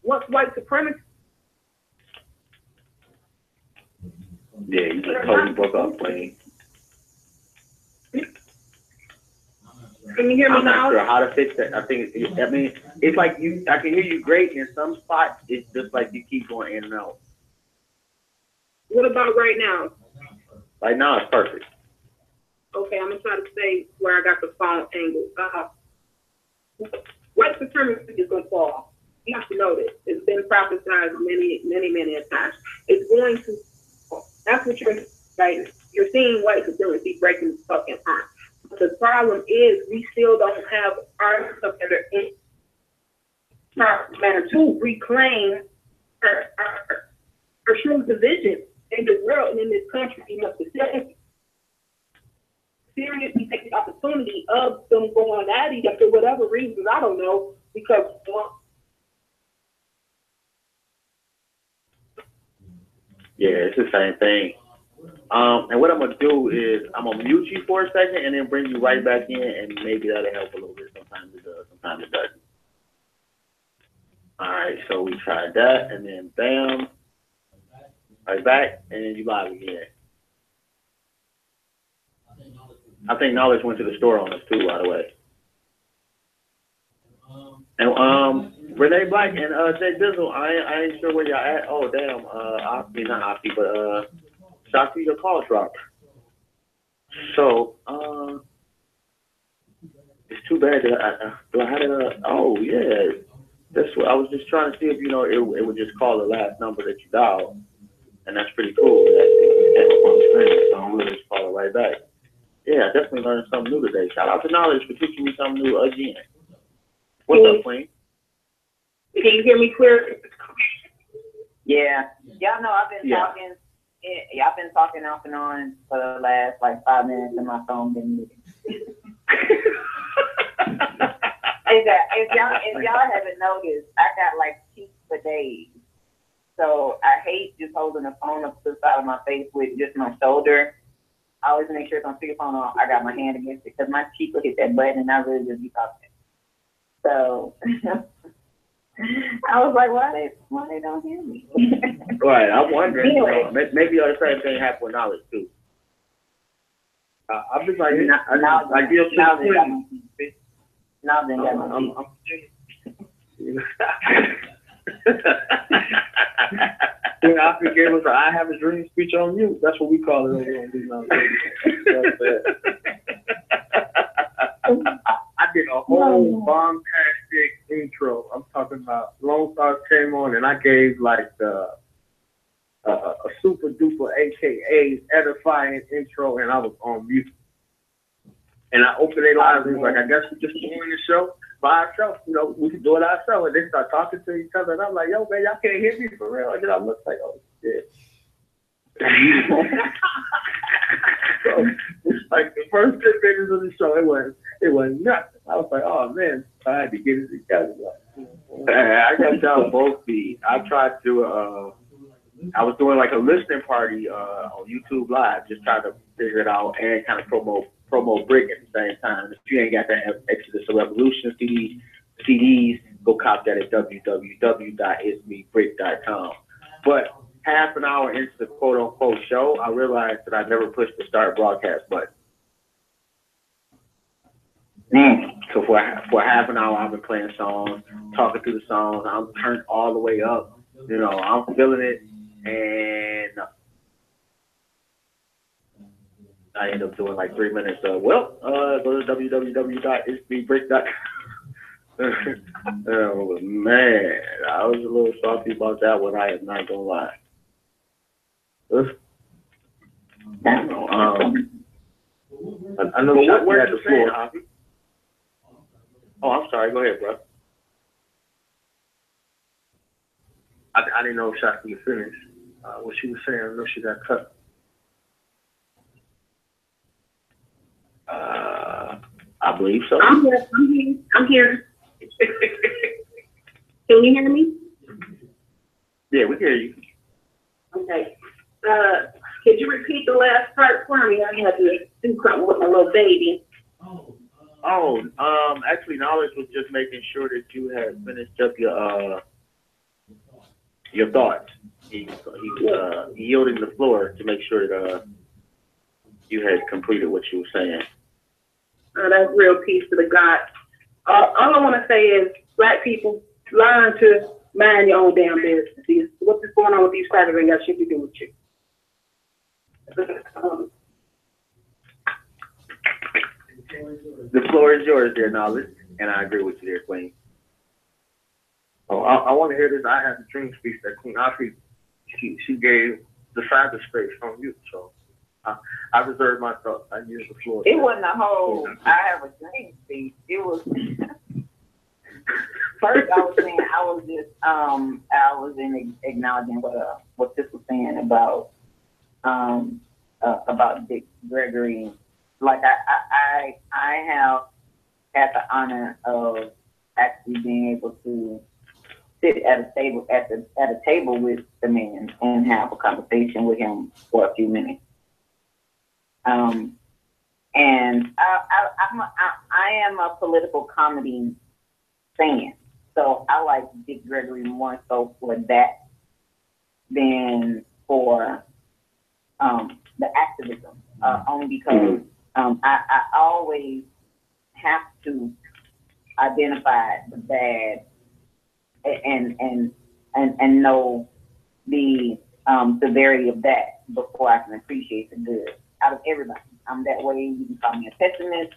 what's white supremacy? Yeah, you just totally broke up, Queen. Can you hear me now? I'm not sure how to fix that. It's like I can hear you great in some spots. It's just like you keep going in and out. What about right now? Right now, it's perfect. Okay, I'm gonna try to say where I got the phone angle. White supremacy is gonna fall. You have to know this. It's been prophesized many a times. It's going to fall. That's what you're seeing white supremacy breaking the fucking arm. problem is we still don't have artists that are in manner to reclaim our true division in the world and in this country. You must seriously take the opportunity of them going at each other for whatever reasons, I don't know, because Yeah, it's the same thing. And what I'm gonna do is I'm gonna mute you for a second and then bring you right back in, and maybe that'll help a little bit. Sometimes it does, sometimes it doesn't. All right, so we tried that, and then bam, right back, and then you live again. I think Knowledge went to the store on us too, by the way. And Renee Black and Jay Dizzle, I ain't sure where y'all at. Oh damn, Opti, not Opti, but Shakti, your call dropped. So it's too bad that I had oh yeah, that's what I was just trying to see if it would just call the last number that you dialed, and that's pretty cool. So we'll just call it right back. Yeah, I definitely learned something new today. Shout out to Knowledge for teaching me something new again. What's up, Queen? Can you hear me clear? Yeah. Y'all know I've been talking. Yeah, I've been talking off and on for the last like 5 minutes, and my phone been muted. If y'all haven't noticed, I got like cheeks for days. So I hate just holding the phone up to the side of my face with just my shoulder. I always make sure it's on speakerphone or I got my hand against it because my cheek will hit that button and I really just be talking. So I was like, why they don't hear me? Right, I'm wondering. Anyway. Maybe the same thing happened with Knowledge too. I'm just like, I deal with Now then, I gave us an I have a dream speech on you. That's what we call it over on these I did a whole bombastic intro. I'm talking about Lone Star came on and I gave like a super duper AKA edifying intro and I was on mute. And I opened their lives and was like, I guess we're just doing the show by ourselves. We can do it ourselves. And they start talking to each other. And I'm like, yo, man, y'all can't hear me for real. And then I look like, oh, shit. So it's like the first 10 minutes of the show, it was nothing. I was like, oh, man, I had to get it together. I got y'all both beat. I tried to, I was doing like a listening party on YouTube Live, just trying to figure it out and kind of promote Brick at the same time. If you ain't got that Exodus of Revolution CDs, go cop that at www.itsmebrick.com. But half an hour into the quote-unquote show, I realized that I never pushed the start broadcast button. So for half an hour, I've been playing songs, talking through the songs. I'm turned all the way up. I'm feeling it. And I end up doing like 3 minutes of, go to www.itsmebrick.com. Oh, man, I was a little salty about that one. I am not going to lie. I know Shakti had the floor. Oh, I'm sorry. Go ahead, bro. I didn't know if Shakti was finished. What she was saying, I know she got cut. I believe so. I'm here. Can you hear me? Yeah, we hear you. Okay. Could you repeat the last part for me? I had to do something with my little baby. Actually, Knowledge was just making sure that you had finished up your thoughts. He was yielding the floor to make sure that you had completed what you were saying. That's real peace to the God. All I want to say is, Black people, learn to mind your own damn business. What's going on with these crackers ain't got shit to do with you. The floor is yours there, Knowledge, and I agree with you there, Queen. Oh, I want to hear this I have a dream speech that Queen Afi, she gave the cyberspace on you. So I reserve my thoughts. I use the floor. It wasn't a whole, I have a dream speech. It was, first I was saying, I was acknowledging what this was saying about Dick Gregory. Like I have had the honor of actually being able to sit at a table with the man and have a conversation with him for a few minutes. And I am a political comedy fan, so I like Dick Gregory more so for that than for the activism. Only because I always have to identify the bad and know the severity of that before I can appreciate the good out of everybody. I'm that way. You can call me a pessimist,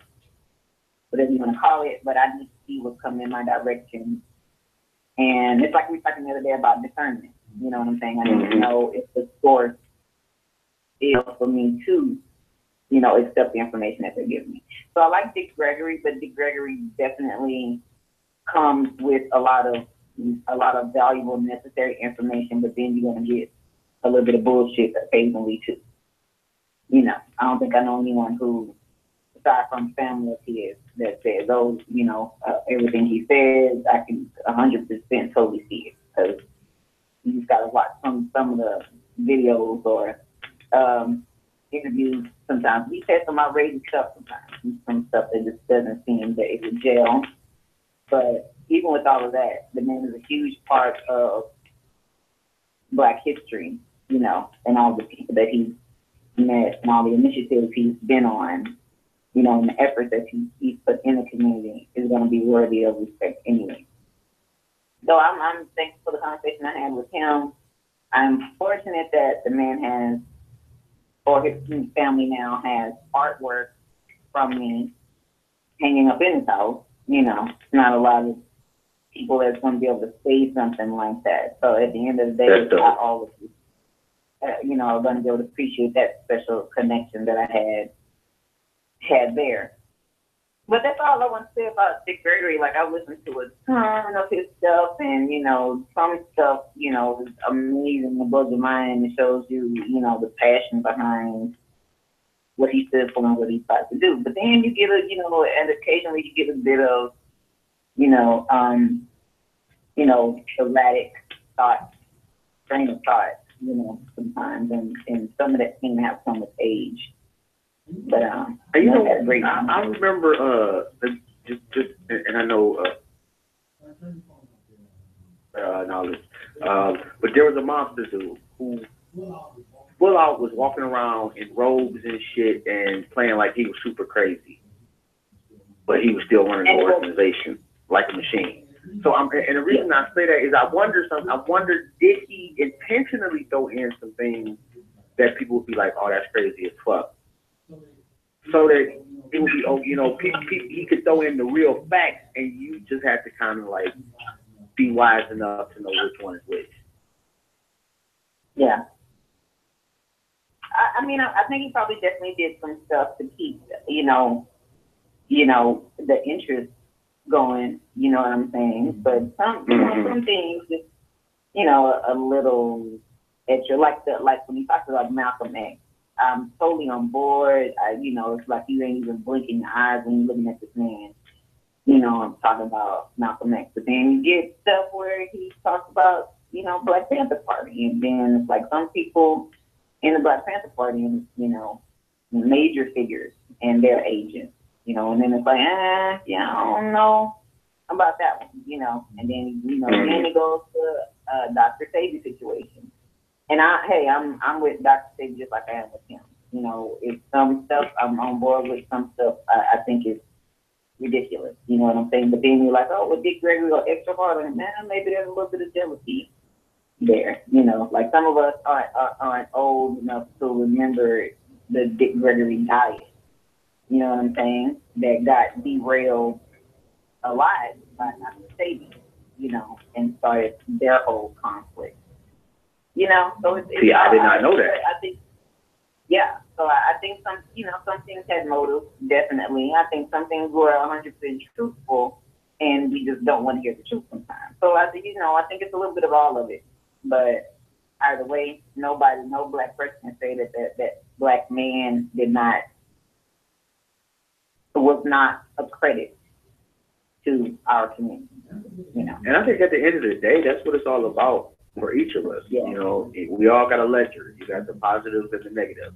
whatever you want to call it, but I need to see what's coming in my direction. And it's like we were talking the other day about discernment. You know what I'm saying? I need to know if the source is for me to, accept the information that they're giving me. So I like Dick Gregory, but Dick Gregory definitely comes with a lot of valuable, necessary information, but then you're going to get a little bit of bullshit occasionally too. I don't think I know anyone who, aside from family of his, that says, everything he says, I can 100% totally see it, because you just got to watch some of the videos or interviews sometimes. He says some outrageous stuff sometimes, some stuff that just doesn't seem that it would gel. But even with all of that, the man is a huge part of Black history, and all the people that he's met and all the initiatives he's been on, and the effort that he's put in the community is going to be worthy of respect anyway. So I'm thankful for the conversation I had with him. I'm fortunate that the man has, or his family now has, artwork from me hanging up in his house. Not a lot of people that's going to be able to say something like that. So at the end of the day, it's not all of you. Are going to be able to appreciate that special connection that I had there. But that's all I want to say about Dick Gregory. Like, I've listened to a ton of his stuff, and, some stuff, is amazing, it blows your mind, and it shows you, the passion behind what he stood for and what he's about to do. But then you get and occasionally you get a bit of, erratic thought, train of thought, sometimes, and some of that can have come with age. But I remember and I know knowledge, but there was a monster dude who full out was walking around in robes and shit and playing like he was super crazy, but he was still running the organization like a machine. So and the reason I say that is I wonder, did he intentionally throw in some things that people would be like, oh, that's crazy as fuck, so that it would be, he could throw in the real facts, and you just have to kind of like be wise enough to know which one is which. Yeah. I think he probably definitely did some stuff to keep, the interest going, you know what I'm saying? But some things just, a little extra, like when you talked about Malcolm X. I'm totally on board. It's like you ain't even blinking your eyes when you're looking at this man. I'm talking about Malcolm X. But then you get stuff where he talks about, Black Panther Party. And then it's like some people in the Black Panther Party, major figures and their agents, and then it's like, I don't know about that one, And then, then it goes to Dr. Sage's situation. And I'm with Dr. Sage just like I am with him. If some stuff I'm on board with, some stuff I think is ridiculous. You know what I'm saying? But then you're like, oh, well, Dick Gregory go extra hard on it. Man, maybe there's a little bit of jealousy there. Like some of us aren't old enough to remember the Dick Gregory diet. You know what I'm saying? That got derailed alive by Dr. Sage, and started their whole conflict. So it's I did not know that. I think, yeah. So I think some things had motives, definitely. I think some things were 100% truthful, and we just don't want to hear the truth sometimes. So I think it's a little bit of all of it. But either way, no black person can say that black man was not a credit to our community. And I think at the end of the day, that's what it's all about for each of us. Yeah. We all got a ledger. You got the positives and the negatives.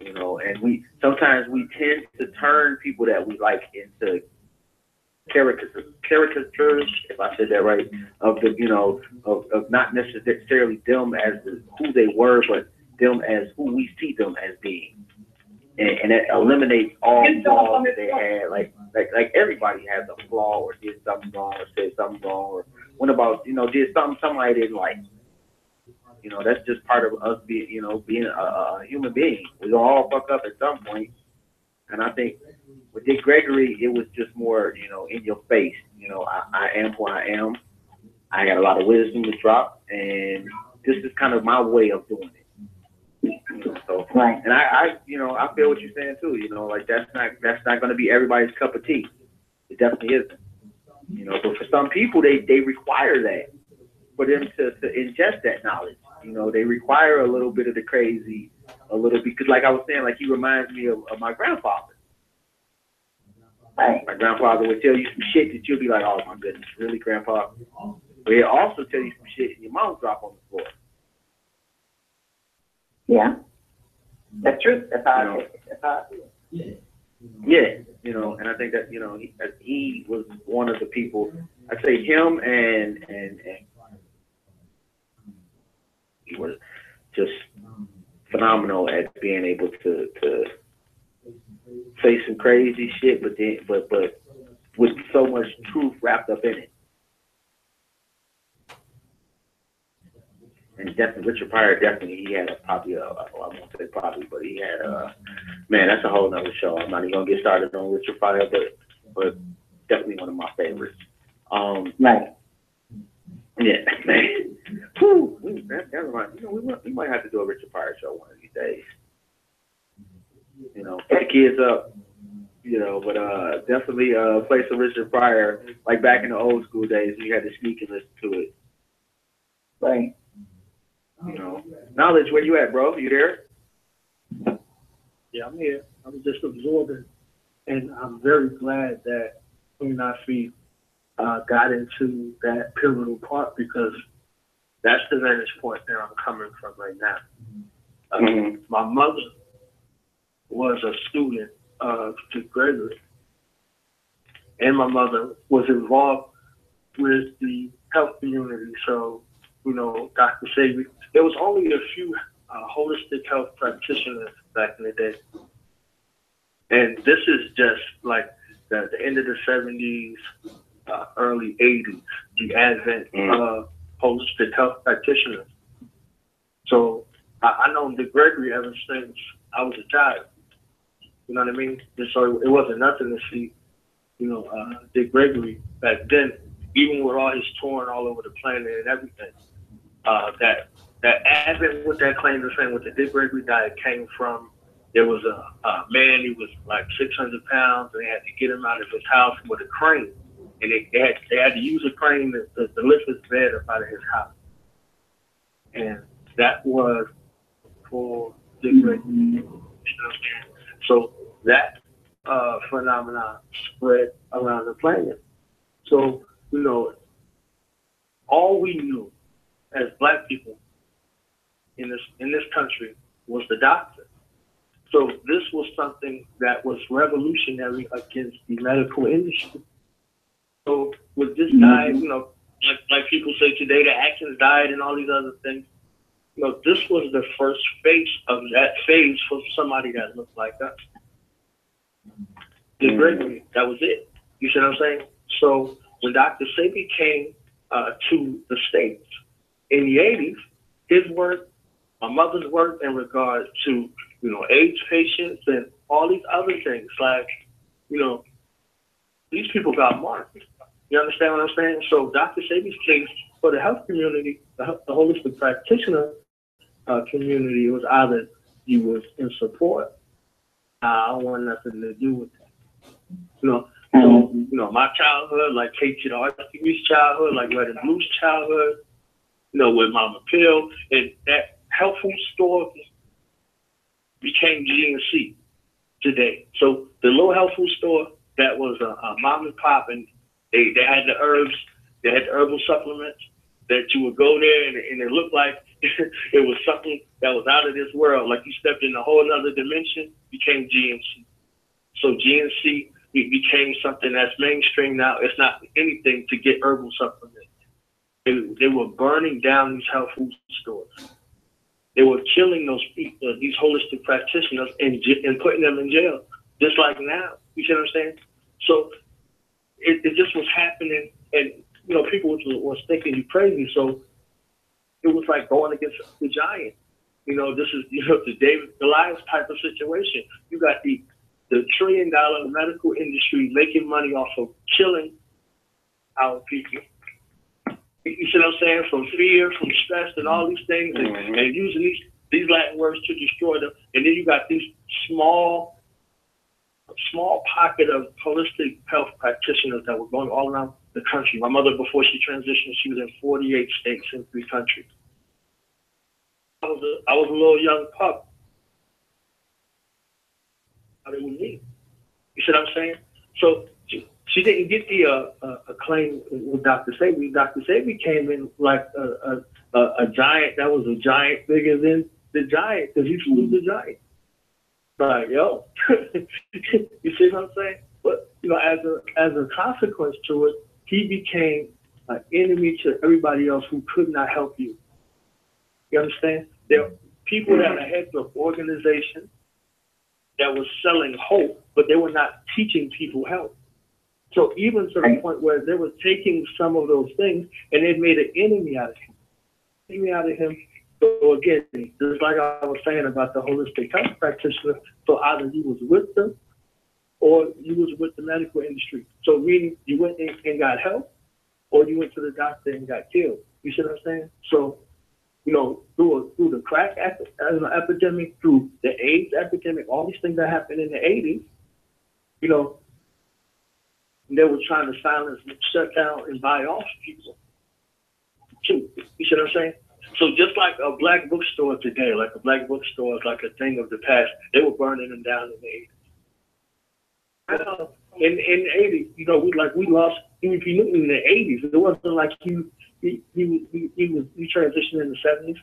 And sometimes we tend to turn people that we like into caricatures, if I said that right, of not necessarily them as who they were, but them as who we see them as being. And that eliminates all flaws that they had. Like everybody has a flaw or did something wrong or said something wrong or went about, did something somebody didn't like. That's just part of us being a human being. We gonna all fuck up at some point. And I think with Dick Gregory, it was just more, in your face. I am who I am. I got a lot of wisdom to drop, and this is kind of my way of doing it. So, right. And I feel what you're saying too. Like that's not going to be everybody's cup of tea. It definitely isn't. But for some people, they require that for them to ingest that knowledge. They require a little bit of the crazy, because like I was saying, like he reminds me of my grandfather. Right. My grandfather would tell you some shit that you'll be like, oh my goodness, really, Grandpa? But he'll also tell you some shit and your mouth drop on the floor. Yeah. That's true. That's how I feel. Yeah, and I think that, he was one of the people, I'd say him and he was just phenomenal at being able to say some crazy shit, but with so much truth wrapped up in it. And definitely, Richard Pryor, he had I won't say probably, but he had man, that's a whole nother show. I'm not even gonna get started on Richard Pryor, but definitely one of my favorites. Right. Yeah, man. Whew, that reminds me, we might have to do a Richard Pryor show one of these days. Put the kids up, but definitely play some Richard Pryor, like back in the old school days, you had to sneak and listen to it. Right. Knowledge, where you at, bro? You there? Yeah, I'm here. I'm just absorbing, and I'm very glad that Queen Afi got into that pivotal part, because that's the vantage point that I'm coming from right now. My mother was a student of Dick Gregory, and my mother was involved with the health community. So, Dr. Sabi, there was only a few holistic health practitioners back in the day. And this is just like the end of the 70s, early 80s, the advent of holistic health practitioners. So I know Dick Gregory ever since I was a child. You know what I mean? And so it wasn't nothing to see, Dick Gregory back then, even with all his touring all over the planet and everything. That advent with that claim to fame with the Dick Gregory diet came from, there was a man, he was like 600 pounds, and they had to get him out of his house with a crane. And they had to use a crane to lift his bed up out of his house. And that was for Dick Gregory. You know what I'm saying? So that phenomenon spread around the planet. So, all we knew as Black people in this country was the doctor. So this was something that was revolutionary against the medical industry. So with this guy, like people say today, the Atkins diet and all these other things, this was the first phase of that phase for somebody that looked like us. Dick Gregory, that was it. You see what I'm saying? So when Dr. Sabi came to the States in the 80s, his work, my mother's work in regard to, AIDS patients and all these other things, like, these people got marked. You understand what I'm saying? So Dr. Sabi's case for the health community, the holistic practitioner community, was either you was in support I don't want nothing to do with that. So, my childhood, like Kate Arthur's childhood, like Red and Blue's childhood, with Mama Pill, and that health food store became GNC today. So the little health food store that was a mom and pop, and they had the herbs, they had the herbal supplements that you would go there and it looked like it was something that was out of this world. Like you stepped in a whole other dimension, became GNC. So GNC became something that's mainstream now. It's not anything to get herbal supplements. They were burning down these health food stores. They were killing these holistic practitioners and putting them in jail, just like now. You see what I'm saying? So it just was happening, and people was thinking you crazy. So it was like going against the giant. This is the David Goliath type of situation. You got the $1 trillion medical industry making money off of killing our people. You see what I'm saying? From fear, from stress, and all these things, and using these Latin words to destroy them. And then you got these small pocket of holistic health practitioners that were going all around the country. My mother, before she transitioned, she was in 48 states in 3 countries. I was a little young pup. How they would meet. You see what I'm saying? So she didn't get the acclaim with Dr. Sebi. Dr. Sebi came in like a giant. That was a giant bigger than the giant, because he flew the giant. Like, yo, you see what I'm saying? But as a consequence to it, he became an enemy to everybody else who could not help you. You understand? There are people that are heads of organizations that was selling hope, but they were not teaching people health. So even to the point where they were taking some of those things and they made an enemy out of him. So again, just like I was saying about the holistic health practitioner, so either you was with them or you was with the medical industry. So meaning you went and got help, or you went to the doctor and got killed. You see what I'm saying? So, through the crack epidemic, through the AIDS epidemic, all these things that happened in the 80s, they were trying to silence, shut down, and buy off people, too. You see what I'm saying? So just like a black bookstore today, like a black bookstore is like a thing of the past, they were burning them down in the 80s. In the 80s, we lost E.P. Newton in the 80s. It wasn't like he transitioned in the 70s.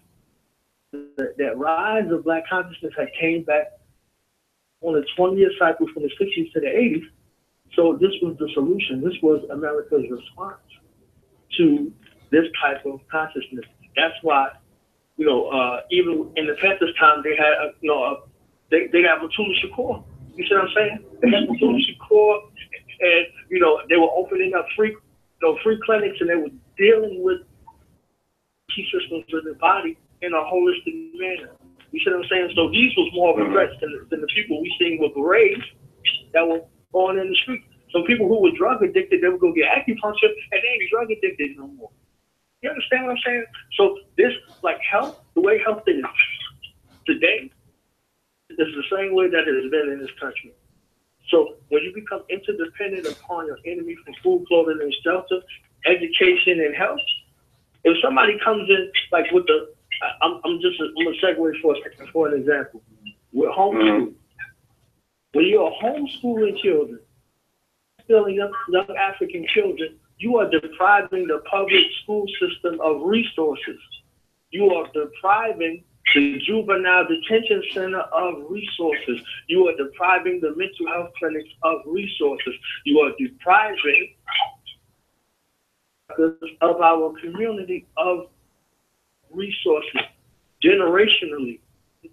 That rise of black consciousness had came back on a 20-year cycle from the 60s to the 80s. So this was the solution. This was America's response to this type of consciousness. That's why, even in the Panthers' time, they had, they have Matula Shakur. You see what I'm saying? They had Matula Shakur, and they were opening up free clinics, and they were dealing with key systems of the body in a holistic manner. You see what I'm saying? So these was more of a threat than the people we seen with berets that were going in the street. So people who were drug addicted, they would go get acupuncture, and they ain't drug addicted no more. You understand what I'm saying? So this, like health, the way health is today, is the same way that it has been in this country. So when you become interdependent upon your enemy for food, clothing, and shelter, education, and health, if somebody comes in, like with the, I'm gonna segue for an example. With homeschool, when you're homeschooling children, still young African children, you are depriving the public school system of resources. You are depriving the juvenile detention center of resources. You are depriving the mental health clinics of resources. You are depriving of our community of resources generationally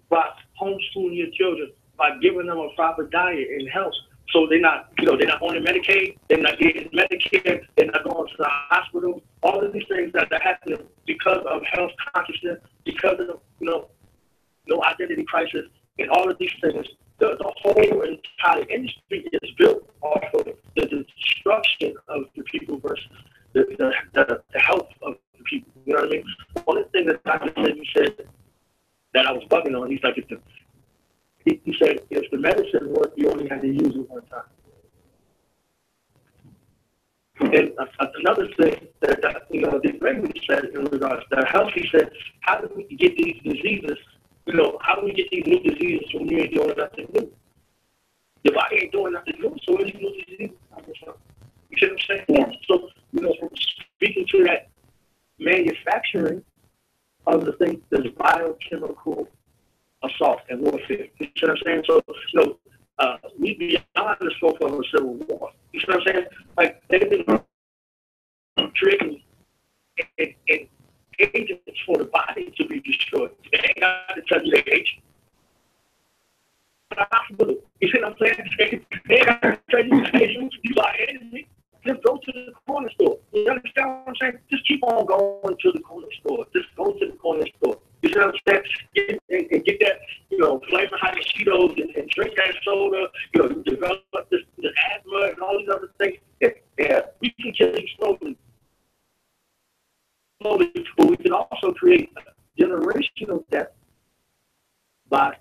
by homeschooling your children, by giving them a proper diet and health. So they're not on the Medicaid, they're not getting Medicare, they're not going to the hospital. All of these things that are happening because of health consciousness, because of no identity crisis, and all of these things. The whole entire industry is built off of the destruction of the people versus the health of the people. You know what I mean? One of the things that Dr. Sebi said that I was bugging on, he's like, He said, if the medicine worked, you only had to use it one time. And another thing that the Gregory said in regards to health, he said, how do we get these diseases? How do we get these new diseases when you ain't doing nothing new? Your body ain't doing nothing new, so where do new diseases coming from? You see what I'm saying? Yeah. So, from speaking to that manufacturing of the thing, there's biochemical assault and warfare. You see what I'm saying? So, we beyond the scope of a civil war. You see what I'm saying? Like, they've been creating agents for the body to be destroyed. They ain't got to tell you they hate you. You see what I'm saying? They ain't got to tell you they hate you are enemy. Just go to the corner store. You understand what I'm saying? Just keep on going to the corner store. Just go to the corner store. You see what I'm saying? Get that, flavor hot Cheetos and drink that soda. You develop this asthma and all these other things. Yeah, we can kill you slowly. But we can also create generational death by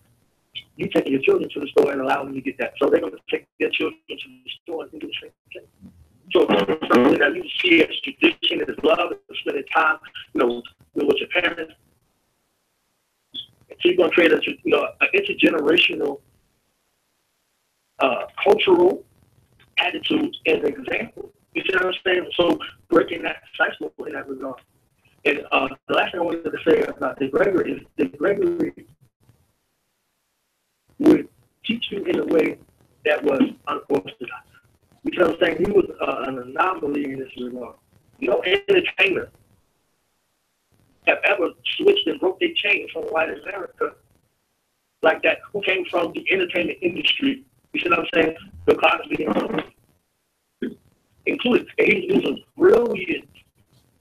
you taking your children to the store and allowing them to get that. So they're going to take their children to the store and do the same thing. So something that you see as tradition, as love, as spending time, with your parents. So you're going to create an intergenerational cultural attitude and example. You see what I'm saying? So breaking that cycle in that regard. And the last thing I wanted to say about the Gregory is the Gregory would teach you in a way that was unorthodox. You know what I'm saying? He was an anomaly in this regard. No entertainer have ever switched and broke their chain from white America like that, who came from the entertainment industry. You see what I'm saying? The Cosby included. And he was a brilliant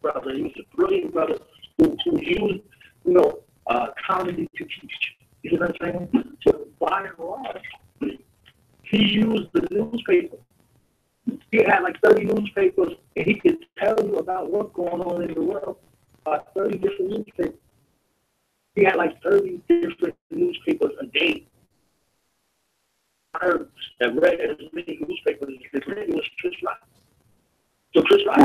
brother. He was a brilliant brother who used, comedy to teach. You see what I'm saying? So by and large, he used the newspaper. He had like 30 newspapers, and he could tell you about what's going on in the world by 30 different newspapers. He had like 30 different newspapers a day. I heard that read as many newspapers as it was Chris Rock. So Chris Rock,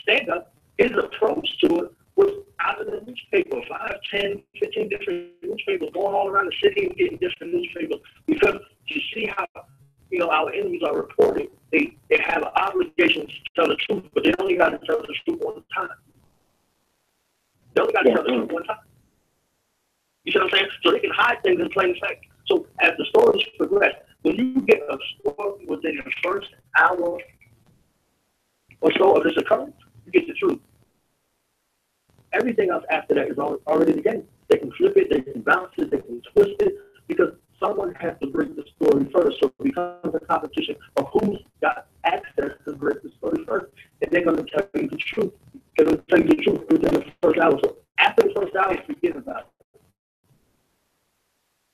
stand up, his approach to it was out of the newspaper, 5, 10, 15 different newspapers going all around the city and getting different newspapers. Because you see how our enemies are reporting, they have an obligation to tell the truth, but they only got to tell the truth one time. They only got to tell the truth one time. You see what I'm saying? So they can hide things in plain sight. So as the stories progress, when you get a story within the first hour or so of this occurrence, you get the truth. Everything else after that is already the game. They can flip it, they can bounce it, they can twist it, because someone has to break the story first. So it becomes a competition of who's got access to break the story first. And they're going to tell you the truth. They're going to tell you the truth within the first hour. So after the first hour, forget about it.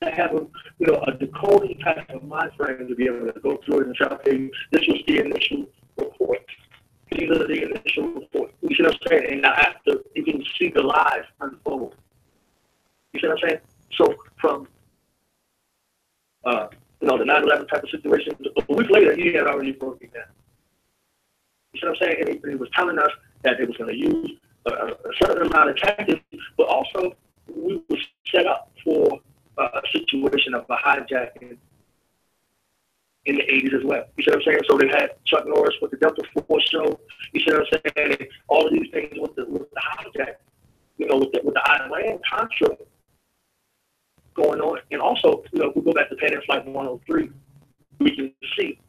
I have a decoding type of mind frame to be able to go through it and say, okay, this was the initial report. These are the initial reports. You see what I'm saying? And now after, you can see the lies unfold. You see what I'm saying? So from the 9/11 type of situation, a week later, he had already broken down. You see what I'm saying? And he was telling us that they was going to use a certain amount of tactics, but also we were set up for a situation of a hijacking in the 80s as well. You see what I'm saying? So they had Chuck Norris with the Delta Force show. You see what I'm saying? And all of these things with the hijack, with the Iran Contra going on. And also, if we go back to Pan Am Flight 103, we can see,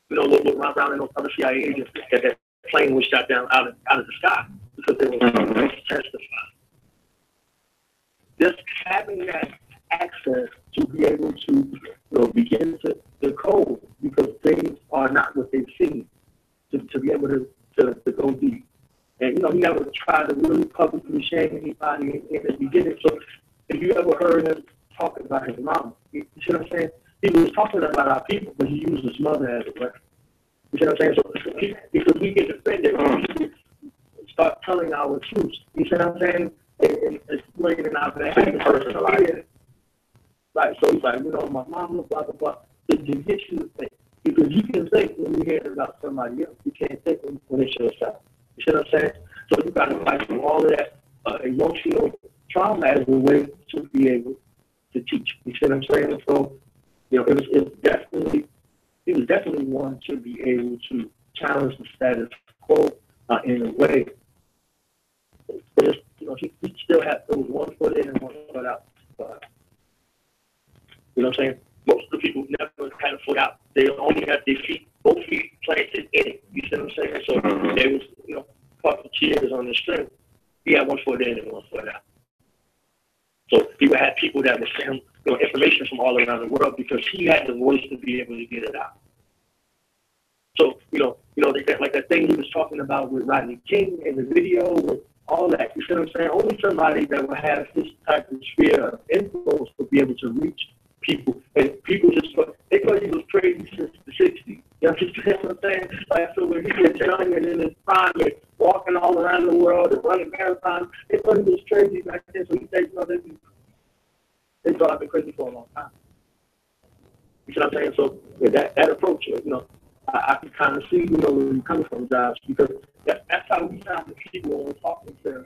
what Ron Brown and those other CIA agents, that plane was shot down out of the sky because they were testifying. Just having that access to be able to begin to decode, because things are not what they've seen, to be able to go deep. And he never tried to really publicly shame anybody in the beginning. So if you ever heard him talking about his mama, you see what I'm saying? He was talking about our people, but he used his mother as a weapon. You see what I'm saying? So because we get offended, we start telling our truths. You see what I'm saying? And explaining our behavior. Right, so he's like, you know, my mom, blah, blah, blah. It gets you to think. Because you can think when you hear about somebody else. You can't think when it's yourself. You see what I'm saying? So you got to fight through all of that emotional trauma as a way to be able to teach. You see what I'm saying? So, you know, he was definitely one to be able to challenge the status quo in a way. But you know, he still had there was 1 foot in and 1 foot out. You know what I'm saying? Most of the people never had a foot out. They only had their feet, both feet planted in it. You see what I'm saying? So they was, you know, caught the cheers on the string. He had 1 foot in and 1 foot out. So he would have people that would send him, you know, information from all around the world because he had the voice to be able to get it out. So, you know, like that thing he was talking about with Rodney King in the video, with all that. You see what I'm saying? Only somebody that would have this type of sphere of influence would be able to reach people. And people just thought he was crazy since the 60s. You understand what I'm saying? Like, so when he was young and in his prime, and walking all around the world and running marathons, they thought he was crazy back then. So he said, you know, they thought I've been crazy for a long time. You see what I'm saying? So with that approach, you know, I can kind of see, you know, where you're coming from, Josh, because that's how we sound to people when we're talking to them,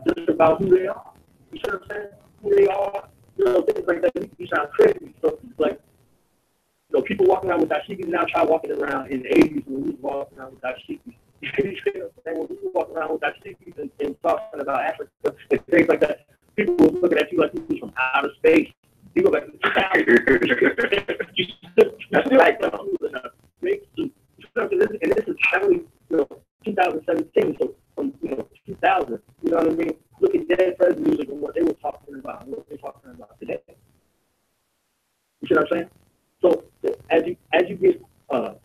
just about who they are. You see what I'm saying? Who they are, you know, things like that. You sound crazy. So, like, you know, people walking around with dashikis now try walking around in the 80s when we were walking around with dashikis. You see what I'm saying? When we were walking around with dashikis and talking about Africa and things like that, people were looking at you like you was from outer space. You go back to the town. That's like, big suit. And this is only, you know, 2017, so from, you know, 2000, you know what I mean? Look at Dead Fred's music and what they were talking about and what they're talking about today. You see what I'm saying? So as you get more,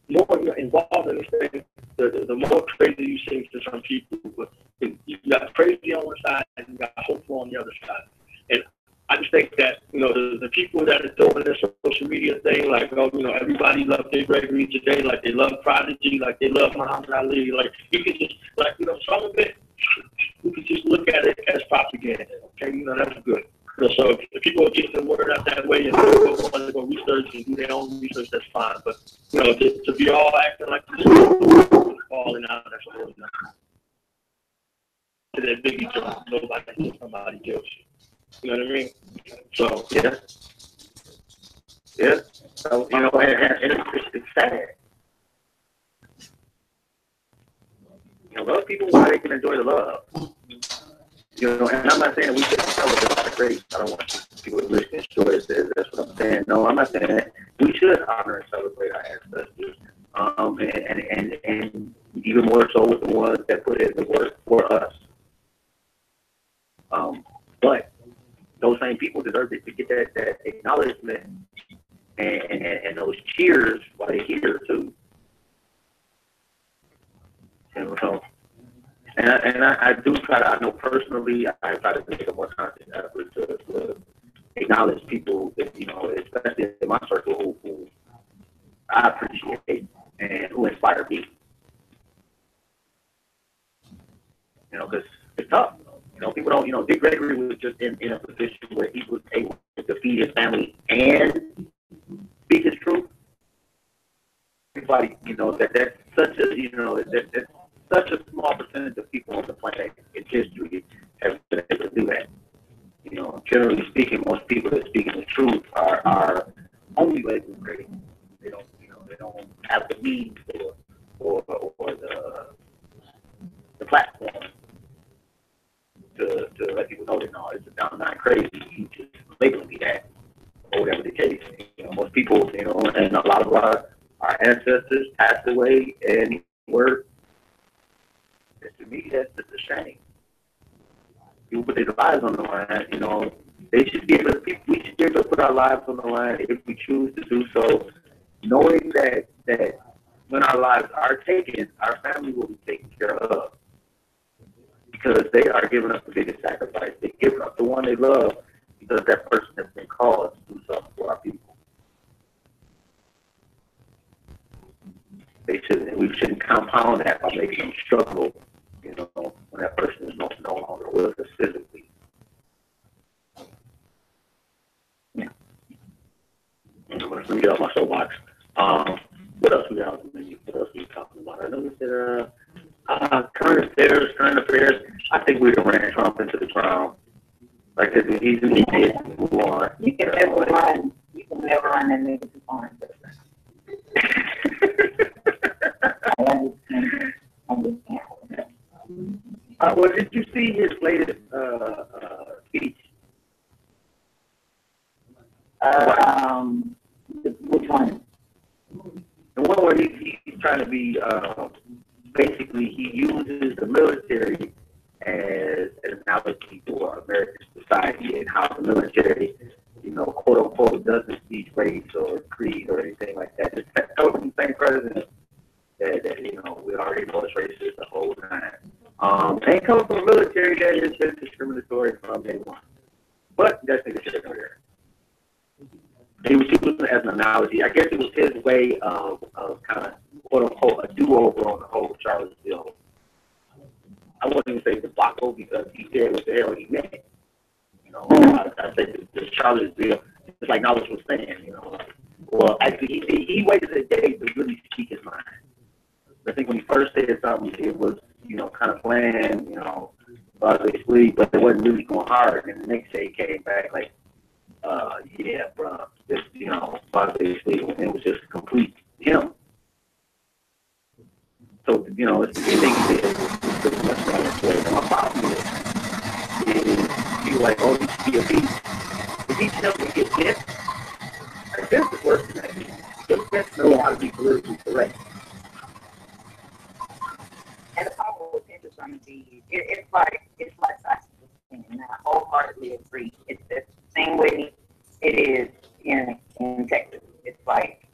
you know, involved in this thing, the more crazy you seem to some people. But you got crazy on one side and you got hopeful on the other side. And I just think that, you know, the people that are doing this social media thing, like, oh, you know, everybody loves Dick Gregory today, like they love Prodigy, like they love Muhammad Ali, like you can just, like, you know, some of it, you can just look at it as propaganda, okay? You know, that's good. You know, so if people are getting the word out that way and people want to go research and do their own research, that's fine. But, you know, to be all acting like this, falling out, that's really nothing. To that Biggie joke, nobody, somebody kills you. You know what I mean? So, yeah. So, you know, and it's sad. You know, love people while they can enjoy the love. You know, and I'm not saying we should celebrate our grace. I don't want people to listen and enjoy it. That's what I'm saying. No, I'm not saying that. We should honor and celebrate our ancestors. And even more so with the ones that put in the work for us. But those same people deserve to get that acknowledgement and those cheers while they're here too. You know, so, and I do try to, I know personally, I try to make a more conscious effort to acknowledge people that, you know, especially in my circle who I appreciate and who inspire me. You know, because it's tough. You know, people don't, you know, Dick Gregory was just in a position where he was able to feed his family and speak his truth. Everybody, you know, that's such a, you know, that's such a small percentage of people on the planet in history have been able to do that. You know, generally speaking, most people that speak the truth are only labeled great. They don't, you know, they don't have the means or the platform to let people know that, no, it's I'm not crazy. You just labeling me that, or whatever the case. You know, most people, you know, and a lot of our ancestors passed away and were. To me, that's just a shame. People put their lives on the line. You know, they should be able to. We should be able to put our lives on the line if we choose to do so, knowing that when our lives are taken, our family will be taken care of. Because they are giving up the biggest sacrifice. They're giving up the one they love because that person has been called to do something for our people. We shouldn't compound that by making them struggle, you know, when that person is no longer with us physically. Let me get off my soapbox. What else we got? What else we talking about? I know we said current affairs. I think we can ran Trump into the ground. Like he's an idiot. Move on. You can never run. You can never run that nigga too far. Well, did you see his latest speech? Which one? The one where he's trying to be, basically, he uses the military as an analogy for American society and how the military, quote unquote, doesn't see race or creed or anything like that. Just totally the same president that we already know is racist the whole time. They come from a military that has been discriminatory from day one. But that's the shit over there. He was using it as an analogy. I guess it was his way of kind of, quote unquote, a do-over on the whole Charlottesville. I wouldn't even say debacle because he said what the hell he meant. I think the Charlottesville, it's like Knowledge was saying, well, actually, he waited a day to really speak his mind. I think when he first said something, it was, kind of bland, obviously, but it wasn't really going hard. And the next day he came back like, yeah, bro, just, obviously, it was just complete him. So, it's the thing he did was pretty much wrong. My problem is he's like, oh, he should be a beast. If he tells me to get this, like, this is worse than that. Because Vince knows how to be politically correct. And the problem with Vince is going to be, it's like and I wholeheartedly agree. It's the same way it is in Texas. It's like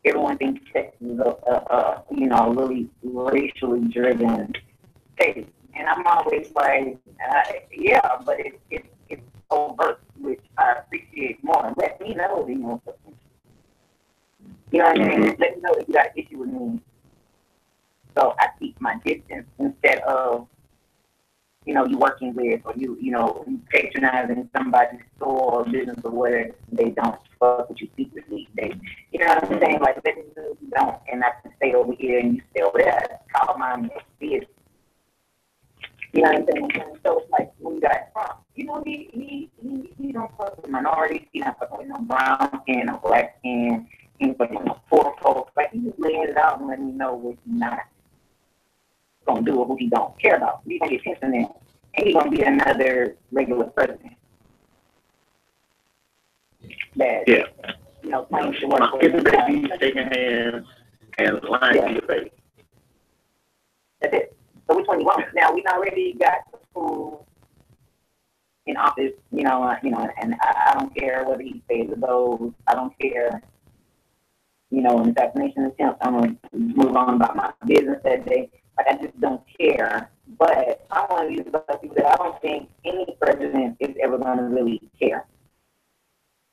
everyone thinks Texas is a really racially driven state, and I'm always like, yeah, but it's overt, which I appreciate more. Let me know if you know something. You know what I mean? Let me know if you got an issue with me. So I keep my distance instead of, you working with or you patronizing somebody's store or business or whatever. They don't fuck with you secretly. You know what I'm saying? Like, let me know if you don't, and I can stay over here and you stay over there. Call my business. You know what I'm saying? So it's like when you got Trump, he don't fuck with minorities. He don't fuck with no brown skin, no black skin. He don't fuck with no poor folks. Like, he just laying it out and letting me know what he's not gonna do or who he don't care about. He's gonna get attention in, and he's gonna be another regular president. That, claims to work for Getting baby, shaking hands, and lying to your face. That's it. So which one you want? Now we already got the fool in office, and I don't care whether he pays the bills. I don't care. An assassination attempt. I'm gonna move on about my business that day. Like, I just don't care. But I want to use about people that I don't think any president is ever going to really care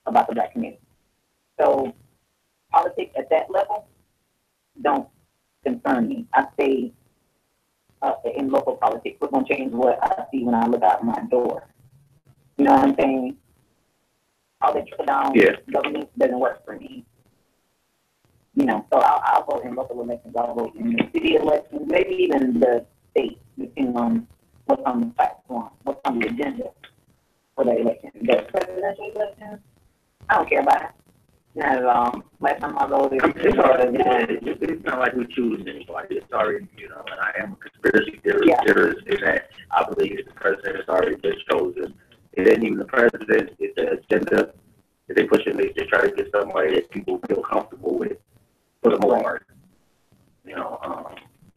about the black community. So politics at that level don't concern me. I stay in local politics. What's going to change what I see when I look out my door? You know what I'm saying? All that trickle down government doesn't work for me. So I'll vote in local elections. I'll vote in the city elections, maybe even the state, depending on what's on the platform, what's on the agenda for the election. The presidential elections, I don't care about it. Not at all. Last time I voted, it's not like we choose anybody. It's already, and I am a conspiracy theorist in that I believe the president has already been chosen. It isn't even the president, it's the agenda that they push in. They try to get somebody that people feel comfortable with. For the most part,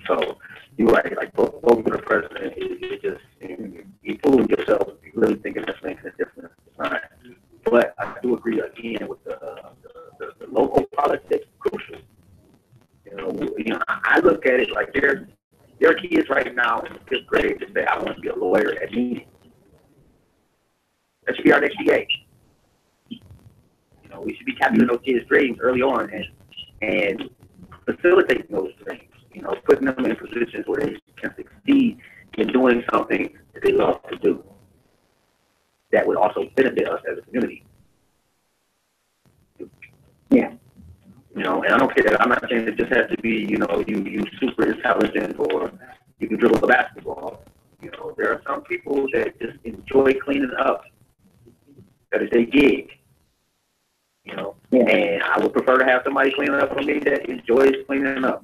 so you're right. Like voting for the president, it just you fooling yourself. You really thinking that's making a difference. It's not. But I do agree again with the local politics crucial. I look at it like there are kids right now in the 5th grade that say I want to be a lawyer at meeting. That should be our next DA. We should be capturing those kids' dreams early on and facilitating those dreams, putting them in positions where they can succeed in doing something that they love to do. That would also benefit us as a community. Yeah. You know, and I don't care. I'm not saying it just has to be, you know, you super intelligent or you can dribble the basketball. You know, there are some people that just enjoy cleaning up. That is their gig. You know, and I would prefer to have somebody cleaning up for me that enjoys cleaning up.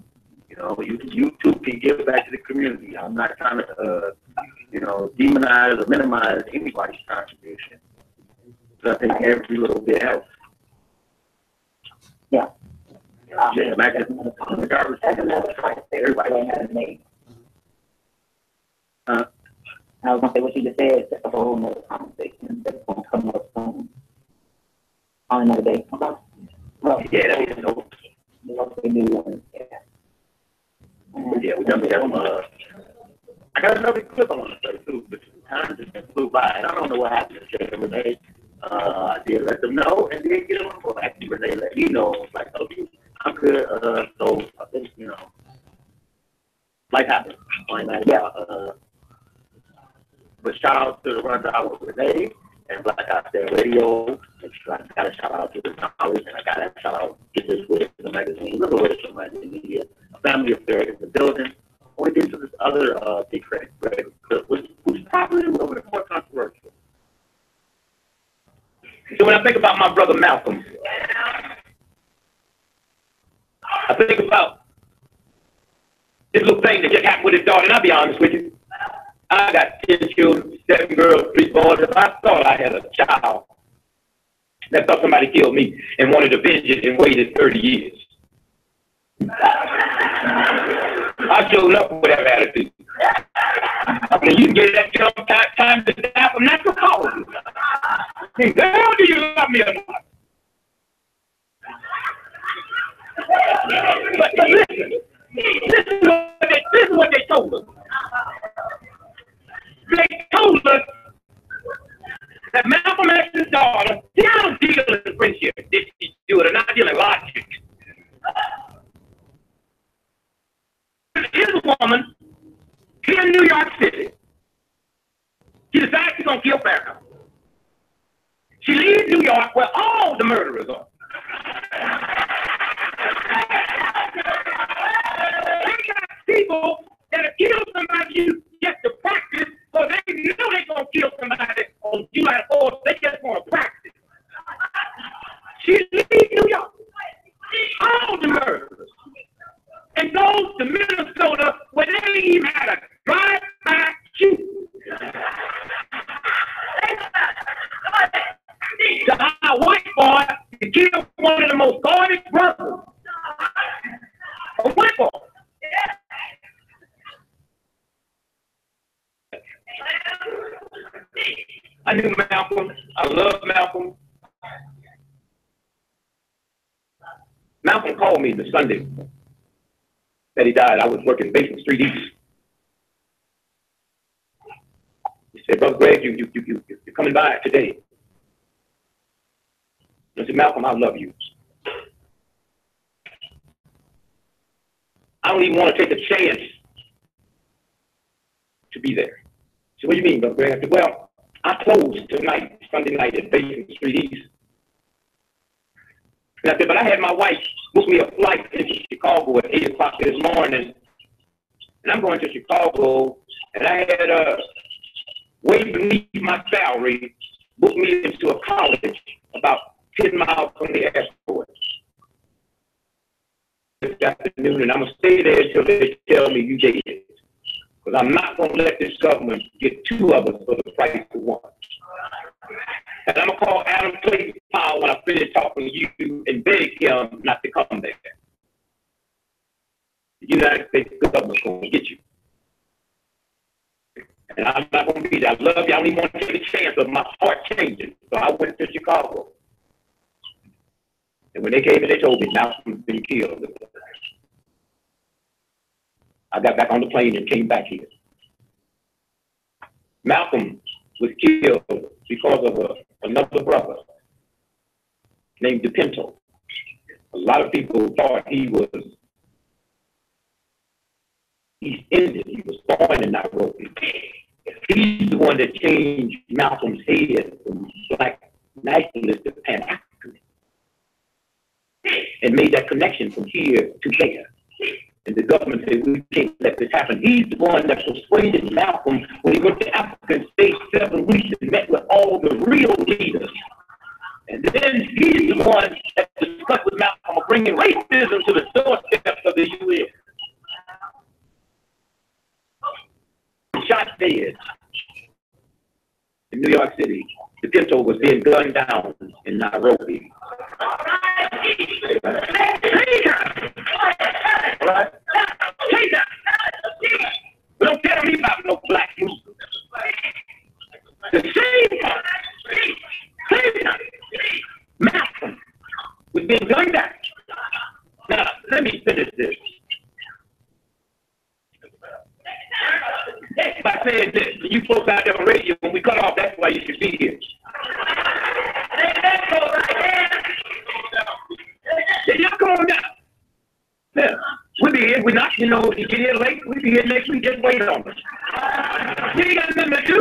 You know, you too can give back to the community. I'm not trying to, you know, demonize or minimize anybody's contribution. So I think every little bit helps. Yeah. Yeah, back in the garbage. Everybody has a name. Huh? I was going to say what you just said. That's a whole nother conversation that's going to come up on another day. Well, Yeah, that is dope. the new one. Yeah. Yeah, we definitely have some. I got another clip I want to play too, but time just flew by, and I don't know what happened to Jay and Renee. I did let them know, and then get them on back. Renee let me know. It's like, okay, I'm good. So I think, you know, life happens. But shout out to the rundown with Renee and Black Out There Radio. I got a shout out to the college, and I got a shout out to this with the magazine, Little Ways from my media, a family affair in the building. Or we get to this other big credit, who's probably a little bit more controversial. So when I think about my brother Malcolm, I think about this little thing that just happened with his daughter, and I'll be honest with you. I got 10 children, 7 girls, 3 boys. If I thought I had a child that thought somebody killed me and wanted to avenge it and waited 30 years, I showed up with that attitude. I mean, you can get that job time to die from natural causes. The hell do you love me or not? But listen, this is what they told us. They told us that Malcolm X's daughter, see, I don't deal in friendship. Did she do it or not? I deal in logic. Here's a woman here in New York City. She decides she's going to kill Farrakhan. She leaves New York where all the murderers are. They got people that have killed somebody just to practice, so they know they're going to kill somebody on July 4th. They just want to practice. She leaves New York. All the murderers. And goes to Minnesota where they ain't even had a drive-by shoot. To hire a white boy to kill one of the most guarded brothers. A white boy. I knew Malcolm. I loved Malcolm. Malcolm called me the Sunday that he died. I was working Basement Street East. He said, Brother Greg, you're coming by today. I said, Malcolm, I love you. I don't even want to take a chance to be there. So what do you mean, Brother Greg? I said, well, I closed tonight, Sunday night at Basement Street East. And I said, but I had my wife book me a flight into Chicago at 8 o'clock this morning. And I'm going to Chicago, and I had way beneath my salary, booked me into a college about 10 miles from the airport this afternoon, and I'm going to stay there until they tell me you did it. Because I'm not going to let this government get 2 of us for the price of 1. And I'm going to call Adam Clayton Powell when I finish talking to you and beg him not to come there. The United States government's going to get you. And I'm not going to be there. I love you. I don't even want to take a chance of my heart changing. So I went to Chicago. And when they came and they told me Malcolm's been killed, I got back on the plane and came back here. Malcolm was killed because of another brother named DePinto. A lot of people thought he was East Indian. He was born in Nairobi. He's the one that changed Malcolm's head from black nationalist to Pan-African. and made that connection from here to there. And the government said, we can't let this happen. He's the one that persuaded Malcolm when he went to Africa and stayed 7 weeks and met with all the real leaders. And then he's the one that discussed with Malcolm of bringing racism to the doorsteps of the U.S. Shot dead in New York City. The Dizzle was being gunned down in Nairobi. Right? But don't tell me about no black movement. The same time, Malcolm was being gunned down. Now, let me finish this. By saying this, you folks out there on radio, when we cut off, that's why you should be here. Yeah, come on down. Yeah, we'll be here. We're not, you know, you get here late, we'll be here next week. Just wait on us. You ain't got nothing to do.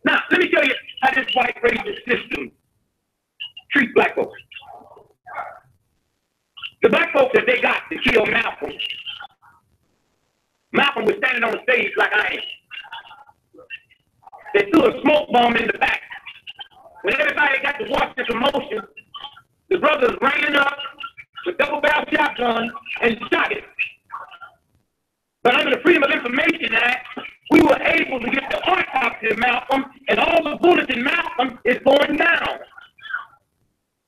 Now, let me tell you how this white racist system treats black folks. The black folks that they got to kill Malcolm, Malcolm was standing on the stage like I am. They threw a smoke bomb in the back. When everybody got to watch the commotion, the brothers ran up with double-barrel shotguns and shot it. But under the Freedom of Information Act, we were able to get the autopsy of Malcolm, and all the bullets in Malcolm is going down.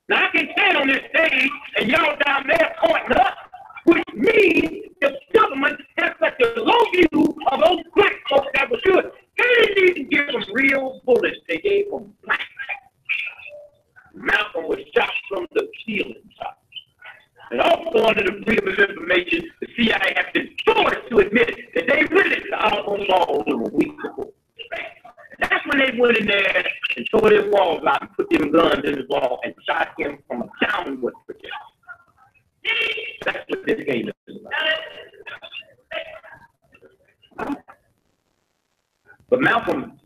Now, I can stand on this stage, and y'all down there pointing up, which means the government has such a low view of those black folks that were good. They didn't even give them real bullets. They gave them black. Malcolm was shot from the ceiling top. And also under the Freedom of Information, the CIA has been forced to admit that they rented the Osborne ballroom a week ago. That's when they went in there and tore their walls out and put them guns in the wall and shot him from a downward projection. That's what this game is about. But Malcolm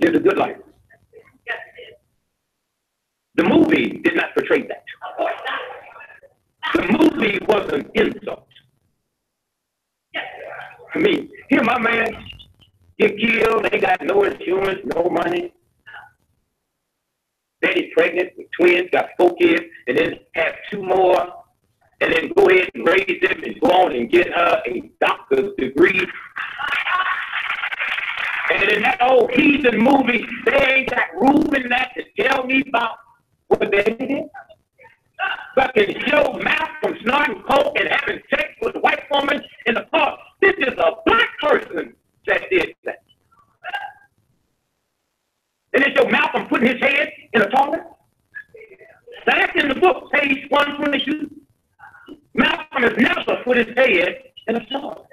lived a good life. The movie did not portray that. The movie was an insult to me. Here, my man get killed, they got no insurance, no money. Daddy pregnant with twins, got 4 kids, and then have 2 more, and then go ahead and raise them and go on and get her a doctor's degree. And in that old heathen movie, they ain't got room in that to tell me about what they did. But can show Malcolm snorting coke and having sex with a white woman in the park. This is a black person that did that. And they show Malcolm putting his head in a toilet. That's in the book, page 122. Malcolm has never put his head in a toilet.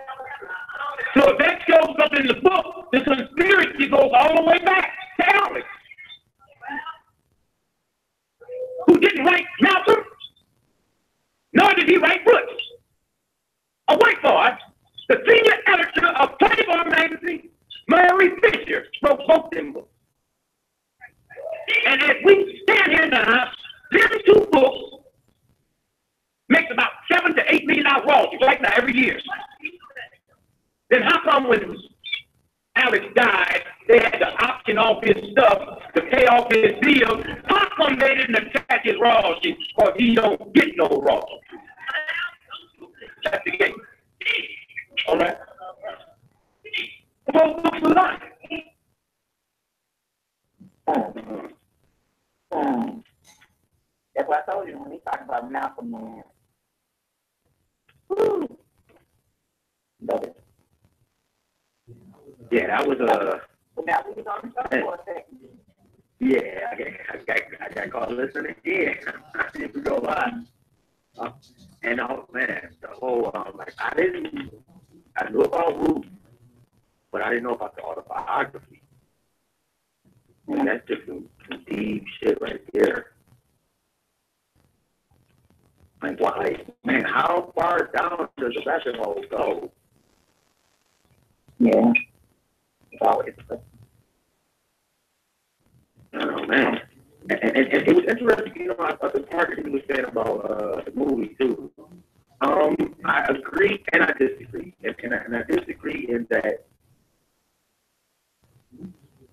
So if that shows up in the book, the conspiracy goes all the way back to Alex, who didn't write Malcolm, nor did he write Butch. A white boy, the senior editor of Playboy magazine, Mary Fisher, wrote both them books. And if we stand here now, them 2 books makes about $7 to $8 million royalties right now every year. Then how come when Alex died, they had to auction off his stuff to pay off his bills? How come they didn't attack his royalties? Because he don't get no royalties. That's the game. All right? Both books are lying. That's what I told you when we talked about Malcolm, man. Love it. Yeah, that was So now we was on the show for a second. yeah, I got caught listening again. I didn't go on. And oh man, the whole like I knew about Ruth, but I didn't know about the autobiography. And that's just some deep shit right there. Like why, man, how far down does the rabbit hole go? Yeah. It's always man. And it was interesting, you know, the part that he was saying about the movie too. I agree and I disagree. And I disagree in that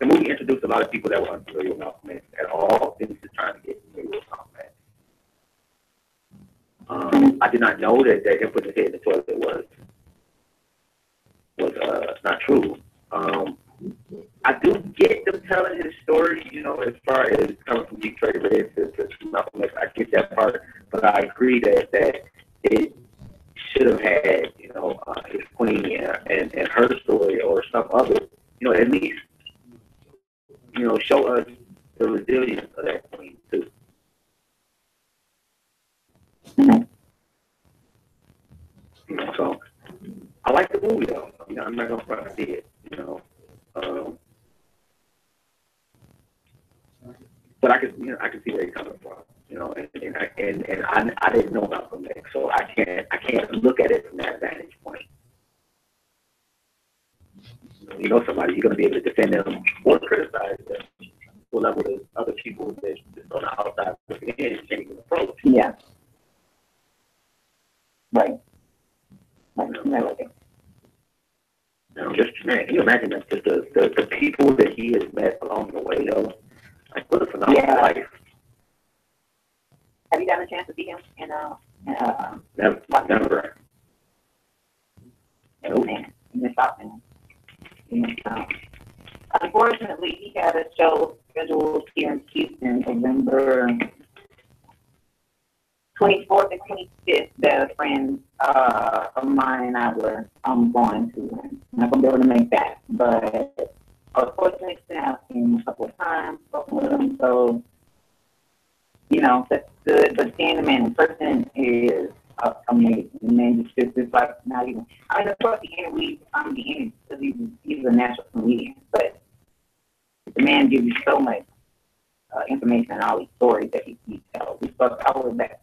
the movie introduced a lot of people that were unfamiliar with Malcolm X at all. They was just trying to get familiar with Malcolm X. I did not know that him putting his head in the toilet was not true. I do get them telling his story, you know, as far as coming from Detroit Red to Malcolm X. I get that part, but I agree that it should have had, you know, his queen and her story or some other, you know, at least, you know, show us the resilience of that queen too. You know, so I like the movie though. You know, I'm not gonna front, I see it. You know, but I can see where he's coming from. You know, and I didn't know about Malcolm X, so I can't look at it from that vantage point. You know, somebody you're gonna be able to defend them or criticize them to a level that other people that on the outside looking in can't even approach. Yeah. Right. Okay. Just, man, can you imagine that? Just the people that he has met along the way, though. Like, what a phenomenal life. Have you gotten a chance to see him? Never. Oh, man. He missed out, man. Unfortunately, he had a show scheduled here in Houston, November 24th and 25th that a friend of mine and I were going to. I'm not going to be able to make that, but I was fortunate to have him a couple of times, spoken with him, so, you know, that's good. But seeing the man in person is amazing. The man is like not even, I mean, of course, the interview, I'm the interview because he's a natural comedian, but the man gives you so much information and all these stories that he tells. We spoke all the way back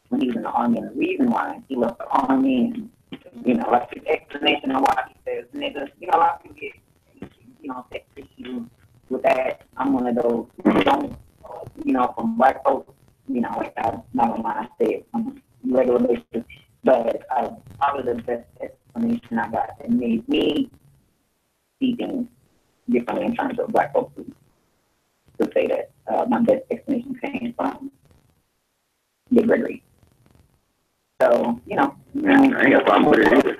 when he was in the Army, and the reason why he left the Army, and, you know, like his explanation on why he says, nigga, you know, a lot of people get, you know, take issue with that. I'm one of those who don't, you know, from black folks, you know, like I'm not gonna lie, I say it on a regular basis, but probably the best explanation I got that made me see things differently in terms of black folks to say that my best explanation came from Big Gregory. So, you know, I ain't got a problem with it either.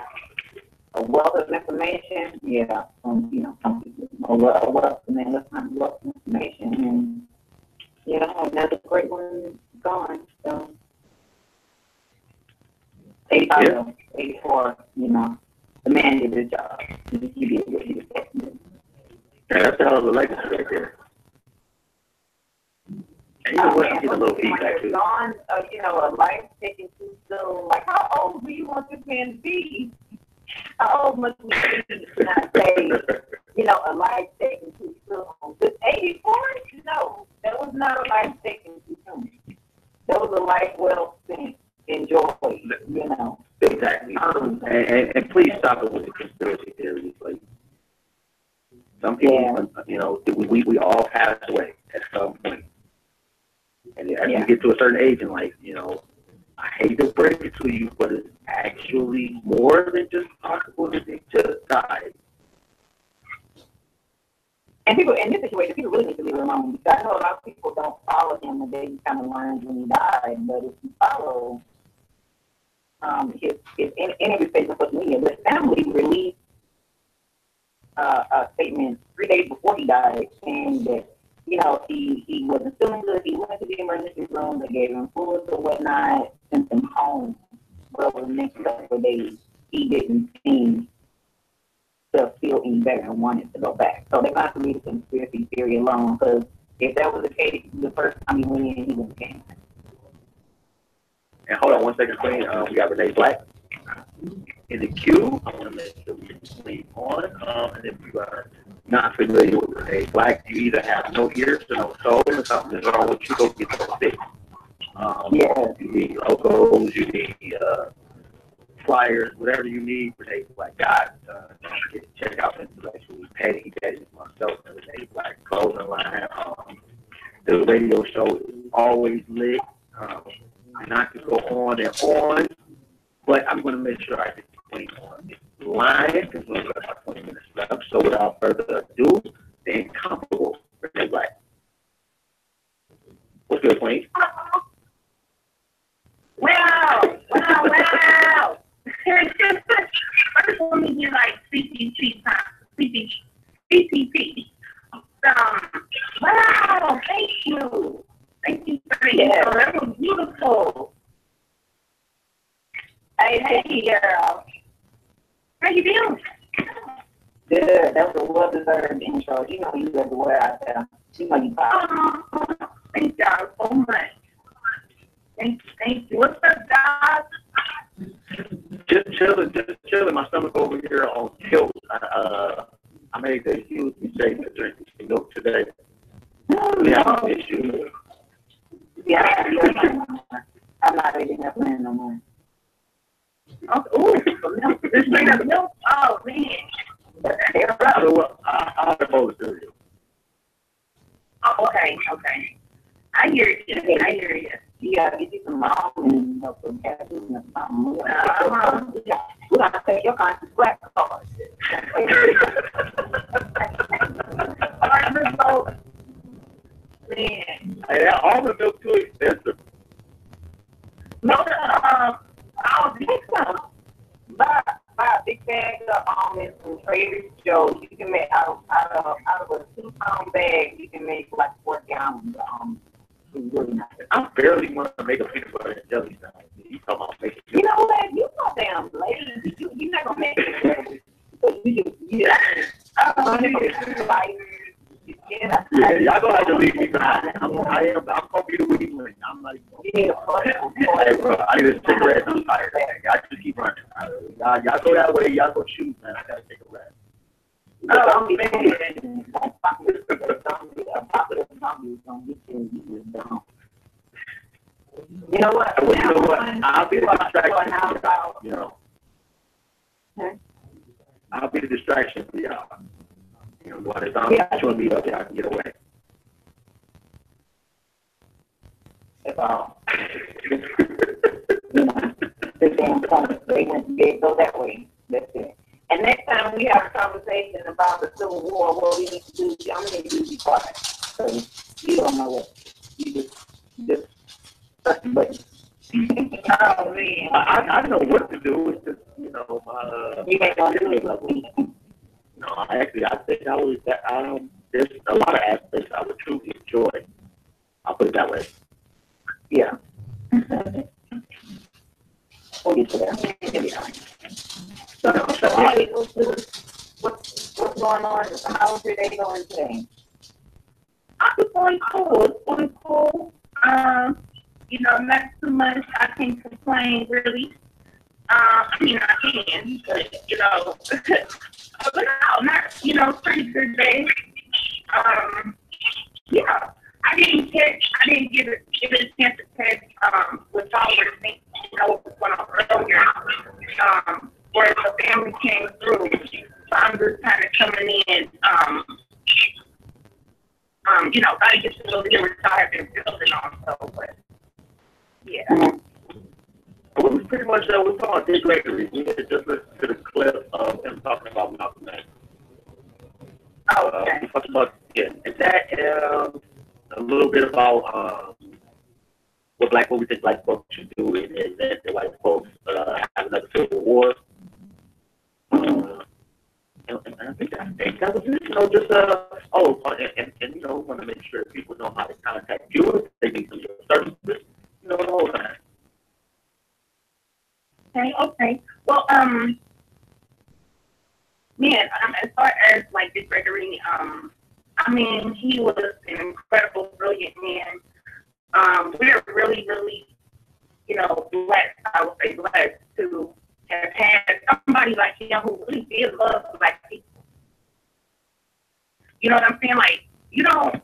A wealth of information, yeah, you know, some people, a wealth, and then let's not wealth of information, and, you know, another great one gone, so. 85, 84, you know, the man did his job. He did what he was supposed to do. Yeah, that's a hell of a legacy right there. And you know what? I'm getting a little feedback too. Gone, you know, a life taken too soon. Like, how old do you want this man to be? How old must we be to not say, you know, a life taken too soon? With 84? No, that was not a life taken too soon. That was a life well spent, enjoyed, you know. Exactly. And please stop it with the conspiracy theories. Like, some people, you know, we all pass away at some point. And as you get to a certain age in life, you know, I hate to break it to you, but it's actually more than just possible that they just died. And people, in this situation, people really need to leave it alone. Because I know a lot of people don't follow him, and they kind of learned when he died. But if you follow his interview statement on social media, the family released a statement 3 days before he died, saying that, you know, he wasn't feeling good. He went to the emergency room. They gave him fluids or whatnot, sent him home. But over the next couple of days, he didn't seem to feel any better and wanted to go back. So they're going to have to leave the conspiracy theory alone, because if that was the case, the first time he went in, he would have came. And hold on 1 second, Queen. We got Renee Black in the queue. I want to make sure we leave on. And if you are not familiar with Renee Black, you either have no ears or no soul, or something is wrong with you. Go get those fixed. You need logos, you need flyers, whatever you need. Renee Black got. Check out Intellectually Petty. That is myself and Renee Black clothing line. The radio show is always lit. Not to go on and on, but I'm going to make sure I get the Queen on the line because we're going to have 20 minutes left. So without further ado, the incomparable Renee Black. What's good, Queen? Wow. First, let me get like CPT time. CPT. Wow, thank you. Thank you for that. Yeah. That was beautiful. Hey, girl. How you doing? Good. That was a well-deserved intro. You know you everywhere out there. You know you Oh, thank y'all so much. Thank you. What's up, guys? Just chilling. My stomach over here on tilt. I made the huge mistake of drinking some milk today. We have some issues. Yeah, I'm not eating that plan no more. Oh, milk. This made up milk? Oh, man. I'll have a bowl of cereal. Oh, okay. I hear you. You gotta get you some almonds, some cashews, and something. We're gonna take your conscious black card. Man. Hey, that almond milk too expensive. No, I'll do some. Buy a big bag of almonds from Trader Joe's. You can make out of a 2-pound bag. You can make like 4 gallons of almonds. It's really nice. I barely want to make a peanut butter and jelly sandwich. You talking about making it? You know what? You so damn lazy. You're not gonna make it. Yeah, y'all gonna have to leave me behind. I'm gonna be the weak link. I'm like, hey, bro, I need a cigarette. I'm tired. I just keep running. Y'all go that way. Y'all go shoot, man. I gotta take a rest. Oh, man. You know what? I'll be the distraction. You know. I'll be the distraction for y'all. You know, what is on showing me up, y'all can get away. That's all. They go that way. That's it. And next time we have a conversation about the Civil War, what we need to do, I'm going to need you to be quiet. So you don't know what. You just press the button. Oh, man. I know what to do. It's just, you know, you ain't going to do it. No, I think I was that. There's a lot of aspects I would truly enjoy. I'll put it that way. Yeah. We'll get to that. So, what's going on? How's your day going today? It's going cool. It's going cool. You know, not too much. I can't complain, really. I mean, I can, but, you know, but no, not, you know, pretty good day. Yeah, I didn't give it a chance to catch, what y'all were thinking, you know, what was going on earlier, where the family came through. So I'm just kind of coming in, you know, I get to know the which I have been building on, so, but, yeah. It was pretty much that we talking Dick Gregory. We had just listened to the clip of him talking about Malcolm X. We talked about and that a little bit about what black folks think black folks should do, and that the white folks have another civil war. And I think that was it. You know, just and you know, want to make sure people know how to contact you if they need some of your services. You know, the whole time. Okay. Well, man, as far as like Dick Gregory, I mean, he was an incredible, brilliant man. We're really, really, you know, blessed. I would say blessed to have had somebody like him who really did love black people. You know what I'm saying? Like, you don't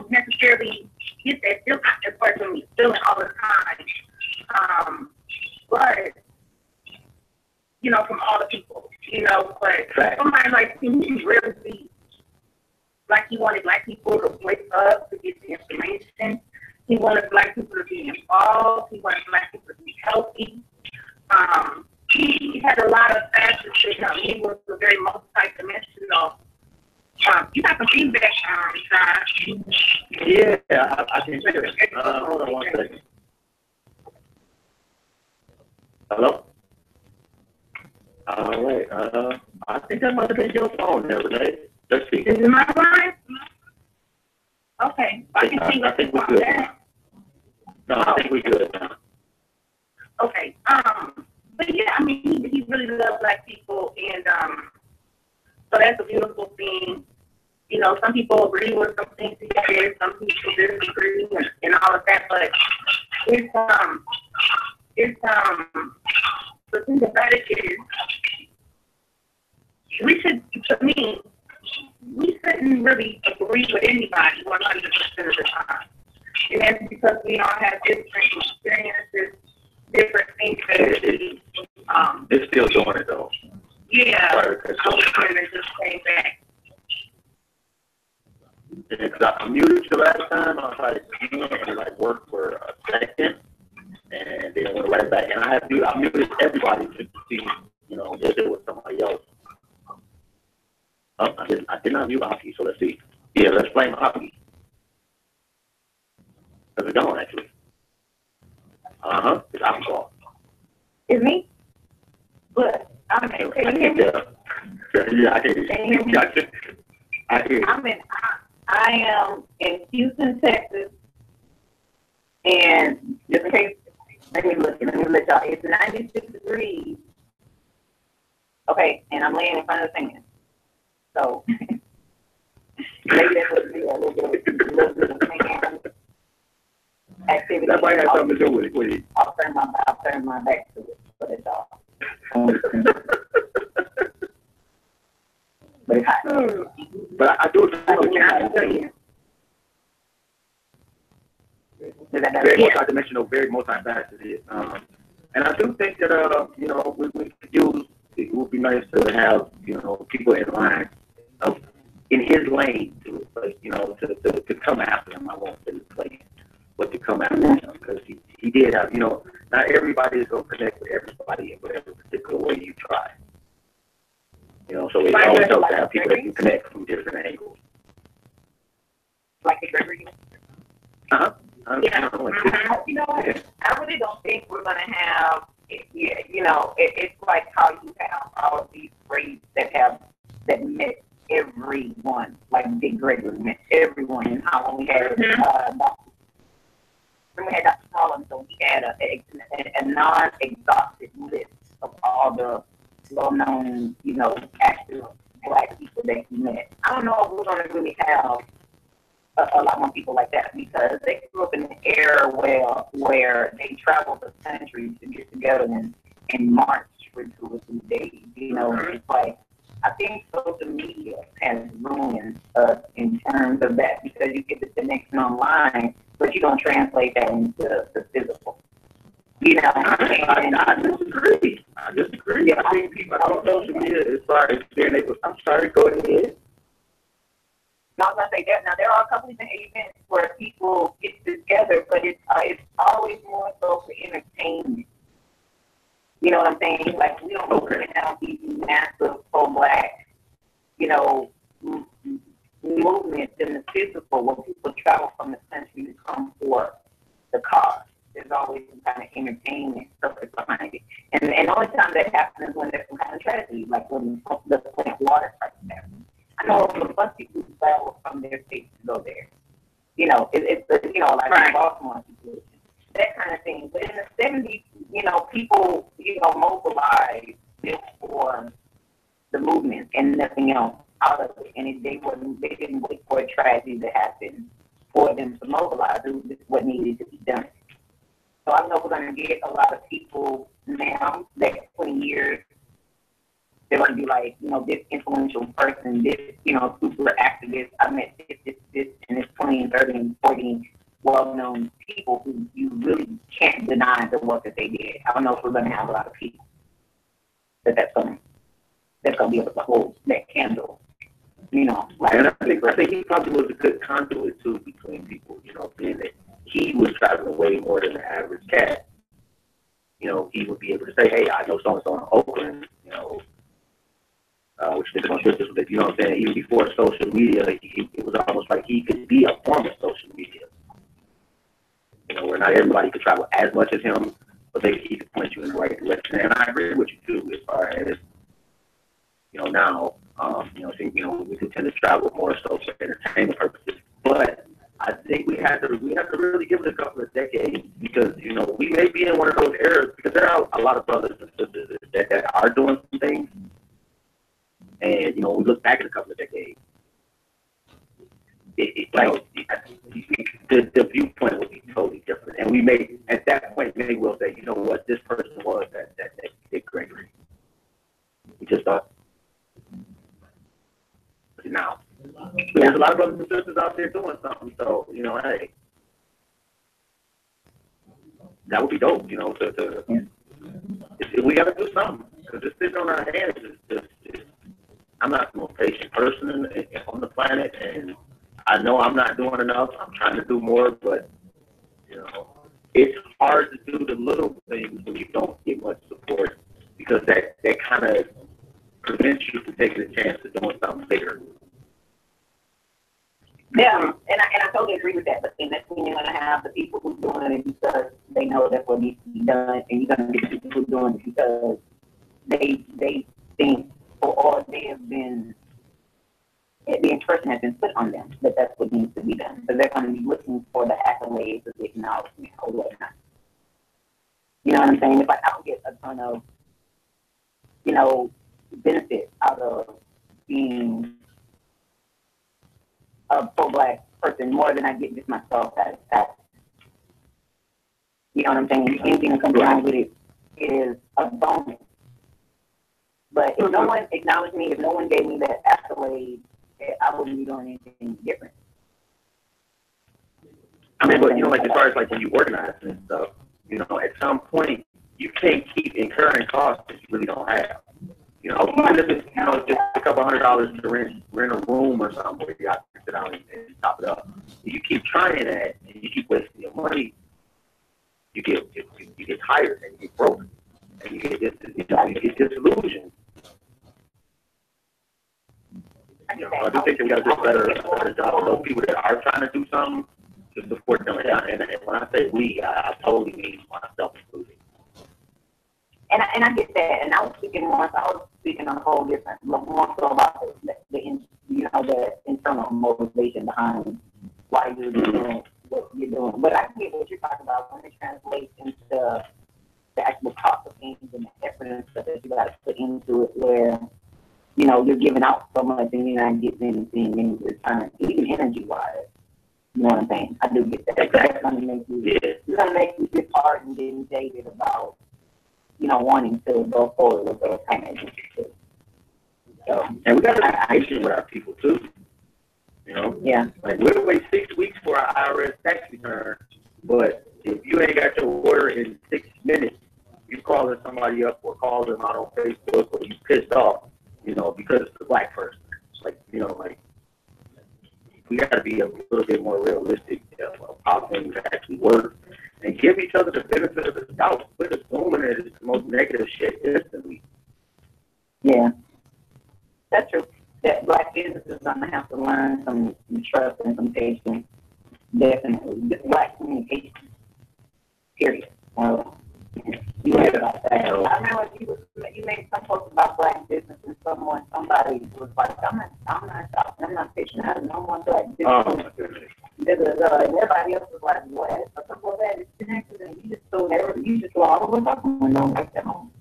necessarily get that feeling, as far as me feeling all the time. But, you know, from all the people, you know, but somebody like him, he really like he wanted black people to wake up to get the information. He wanted black people to be involved. He wanted black people to be healthy. He had a lot of facets to him. He was a very multi-dimensional. You got some feedback, Josh. Yeah, I can hear it. Hold on one second. Hello? All right. I think that might have been your phone there, Renee. Let's see. Is it my line? Okay. I think we're good. No, I think we're good now. Okay. But yeah, I mean, he really loved black people, and so that's a beautiful thing. You know, some people agree with some things he said, some people disagree, and all of that. But it's the thing about it is, we shouldn't really agree with anybody 100% of the time. And that's because we all have different experiences, different things that we, it's still doing it though. Yeah, I was trying to just say that. Yeah, because I muted you last time, I was like work for a second, and then went right back. And I muted everybody to see, you know, if it was somebody else. Oh, I did not mute hockey, so let's see. Yeah, let's play hockey. How's it going, actually? It's alcohol. It's me? Good. I can hear me? Yeah, I can hear you. I hear you. I am in Houston, Texas, and just in case, let me let y'all. It's 96 degrees. Okay, and I'm laying in front of the fan. So maybe that would be a little bit of fan activity. That might have something to do with it. I'll turn my back to it, but it's all. But it's hot. But I do agree. Very multidimensional, very multifaceted. And I do think that you know, we could use. It would be nice to have, you know, people in line, in his lane, you know, to come after him. I won't say to play him, but to come after him, because he did have, you know, not everybody is going to connect with everybody in whatever particular way you try. You know, so it's always helps to have people that can connect from different angles. Like a Gregory? Yeah. You know what? I really don't think we're going to have, you know, it's like how you have all of these grades that met everyone, like Big Gregory met everyone, and how when we had Dr. Collins, so we had a non-exhaustive list of all the well-known, you know, active black people that he met. I don't know if we're going to really have a lot more people like that, because they grew up in an era where they traveled the country to get together and march for 2 or 3 days. You know, it's like, I think social media has ruined us in terms of that, because you get the connection online, but you don't translate that into the physical. You know, I disagree. Yeah, I think people on social media, as far as being able, I'm sorry, go ahead. I was going to say that. Now, there are a couple of events where people get together, but it's always more so for entertainment. You know what I'm saying? Like, we don't really have these massive pro-black, you know, movements in the physical where people travel from the country to come for the cause. There's always some kind of entertainment purpose behind it. And the only time that happens is when there's some kind of tragedy, like when the plant water starts happening. I know a bunch of people who travel from their states to go there. You know, it's you know, like in Baltimore situation, that kind of thing. But in the 70s, you know, people, you know, mobilized for the movement and nothing else out of it. And they didn't wait for a tragedy to happen for them to mobilize. It was just what needed to be done. So I know we're going to get a lot of people now that 20 years, they're going to be like, you know, this influential person, this, you know, super activist. I met this, and this 20 and 30 and 40 well-known people who you really can't deny the work that they did. I don't know if we're going to have a lot of people that's going to be able to hold that candle You know, like, And I think he probably was a good conduit too between people, you know, being that he was traveling way more than the average cat. You know, he would be able to say, hey, I know so-and-so in Oakland, you know, which is on business with it, you know what I'm saying? Even before social media, it was almost like he could be a form of social media. You know, where not everybody could travel as much as him, but he could point you in the right direction. And I agree with you too, as far as, you know, now, you know, we could tend to travel more so for entertainment purposes. But I think we have to really give it a couple of decades because, you know, we may be in one of those eras because there are a lot of brothers and sisters that are doing some things. And, you know, we look back at a couple of decades. The viewpoint would be totally different. And we may, at that point, maybe we'll say, you know what, this person was that Gregory. We just thought. Now, there's a lot of brothers and sisters out there doing something, so, you know, hey, that would be dope, you know, if we got to do something, because just sitting on our hands is I'm not the most patient person on the planet, and I know I'm not doing enough. I'm trying to do more, but, you know, it's hard to do the little things when you don't get much support, because that kind of prevents you from taking a chance of doing something bigger. Yeah, and I totally agree with that. But then that's when you're going to have the people who are doing it because they know that's what needs to be done, and you're going to get the people who are doing it because they think or they have been, the impression has been put on them that that's what needs to be done. So they're going to be looking for the accolades of the acknowledgement or whatnot. You know what I'm saying? If I don't get a ton of, you know, benefit out of being a pro-black person more than I get just my self-satisfaction. You know what I'm saying? Anything that comes along with it is a bonus. But if no one acknowledged me, if no one gave me that accolade, I wouldn't be doing anything different. I mean, but, you know, like, as far as, like, when you organize and stuff, you know, at some point, you can't keep incurring costs that you really don't have. You know, even if it's, you know, just a couple $100 to rent a room or something where you got to sit down and top it up. If you keep trying that and you keep wasting your money, you get tired and you get broken. And you get disillusioned. You know, I do think that we got to do a better job of those people that are trying to do something to support them. And when I say we, I totally mean myself included. And I get that. And I was speaking on a whole different, more so about the internal motivation behind why you're doing what you're doing. But I get what you're talking about when it translates into the actual cost of things and the effort and stuff that you got to put into it, where, you know, you're giving out so much and you're not getting anything in return, even energy-wise. You know what I'm saying? I do get that. That's going to make you disheartened and getting jaded about, you know, wanting to go forward with those kind of initiatives. So, and we got to be patient with our people too. You know? Yeah. Like, we'll wait 6 weeks for our IRS tax return, but if you ain't got your order in 6 minutes, you calling somebody up or call them out on Facebook, or you pissed off, you know, because it's a black person. Like, you know, like, we got to be a little bit more realistic of how things actually work and give each other the benefit of the doubt. Quit assuming that it's the most negative shit instantly. Yeah, that's true. That black businesses are going to have to learn some trust and some patience. Definitely. Black communication. Period. You right about that. I remember you made some posts about black business and somebody was like, I'm not patient. I don't want black business. Oh, my goodness. And everybody else was like, what? I said, well, that is connected, and you just throw all of what's going on like that home.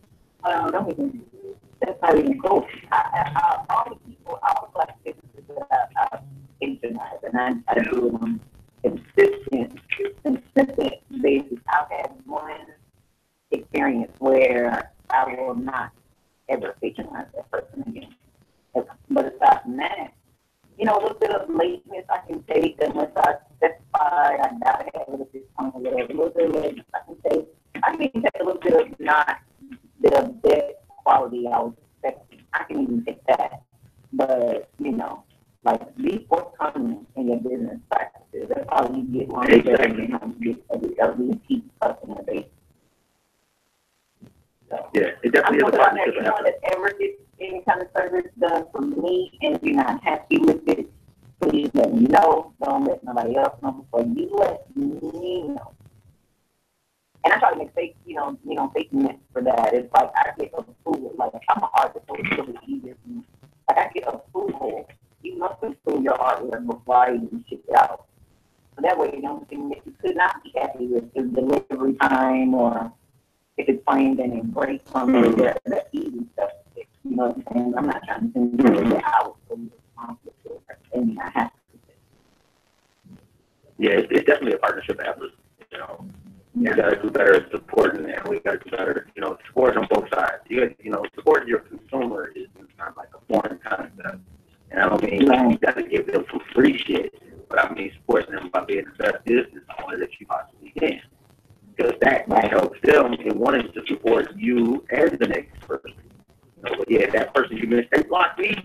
That's not even cool. All the people, all the black businesses that I patronize, and I do it on consistent basis. I've had one experience where I will not ever patronize that person again. But aside from that, you know, a little bit of lateness I can take unless I specify I gotta have a little bit of whatever. A little bit of lateness I can take. I can even take a little bit of not the best quality I was expecting. I can even take that. But, you know, Like, be forthcoming in your business practices. That's how you get longevity and how you get at least keep customer base. So, Yeah, it definitely is a partnership. You know, that ever get any kind of service done for me, and if you're not happy with it, please let me know. Don't let nobody else know before you let me know. And I try to make safety nets for that. It's like I get approval. Like I'm an artist, so it's really easier for me. Like I get approval. You must approve your artwork before I even ship it out. So that way, the only thing that you could not be happy with is delivery time, or if it's framed and it breaks from it. That's easy stuff to fix. You know what I'm saying? I'm not trying to send you that I was responsible for it, and I have to fix it. Yeah, it's definitely a partnership effort. You know, we got to do better at supporting that. We got to do better, supporting on both sides. Supporting your consumer is not like a foreign concept. And I don't mean you got to give them some free shit, but I mean supporting them by being the best business owner that you possibly can. Because that helps them in wanting to support you as the next person. But yeah, that person you mentioned, they blocked me.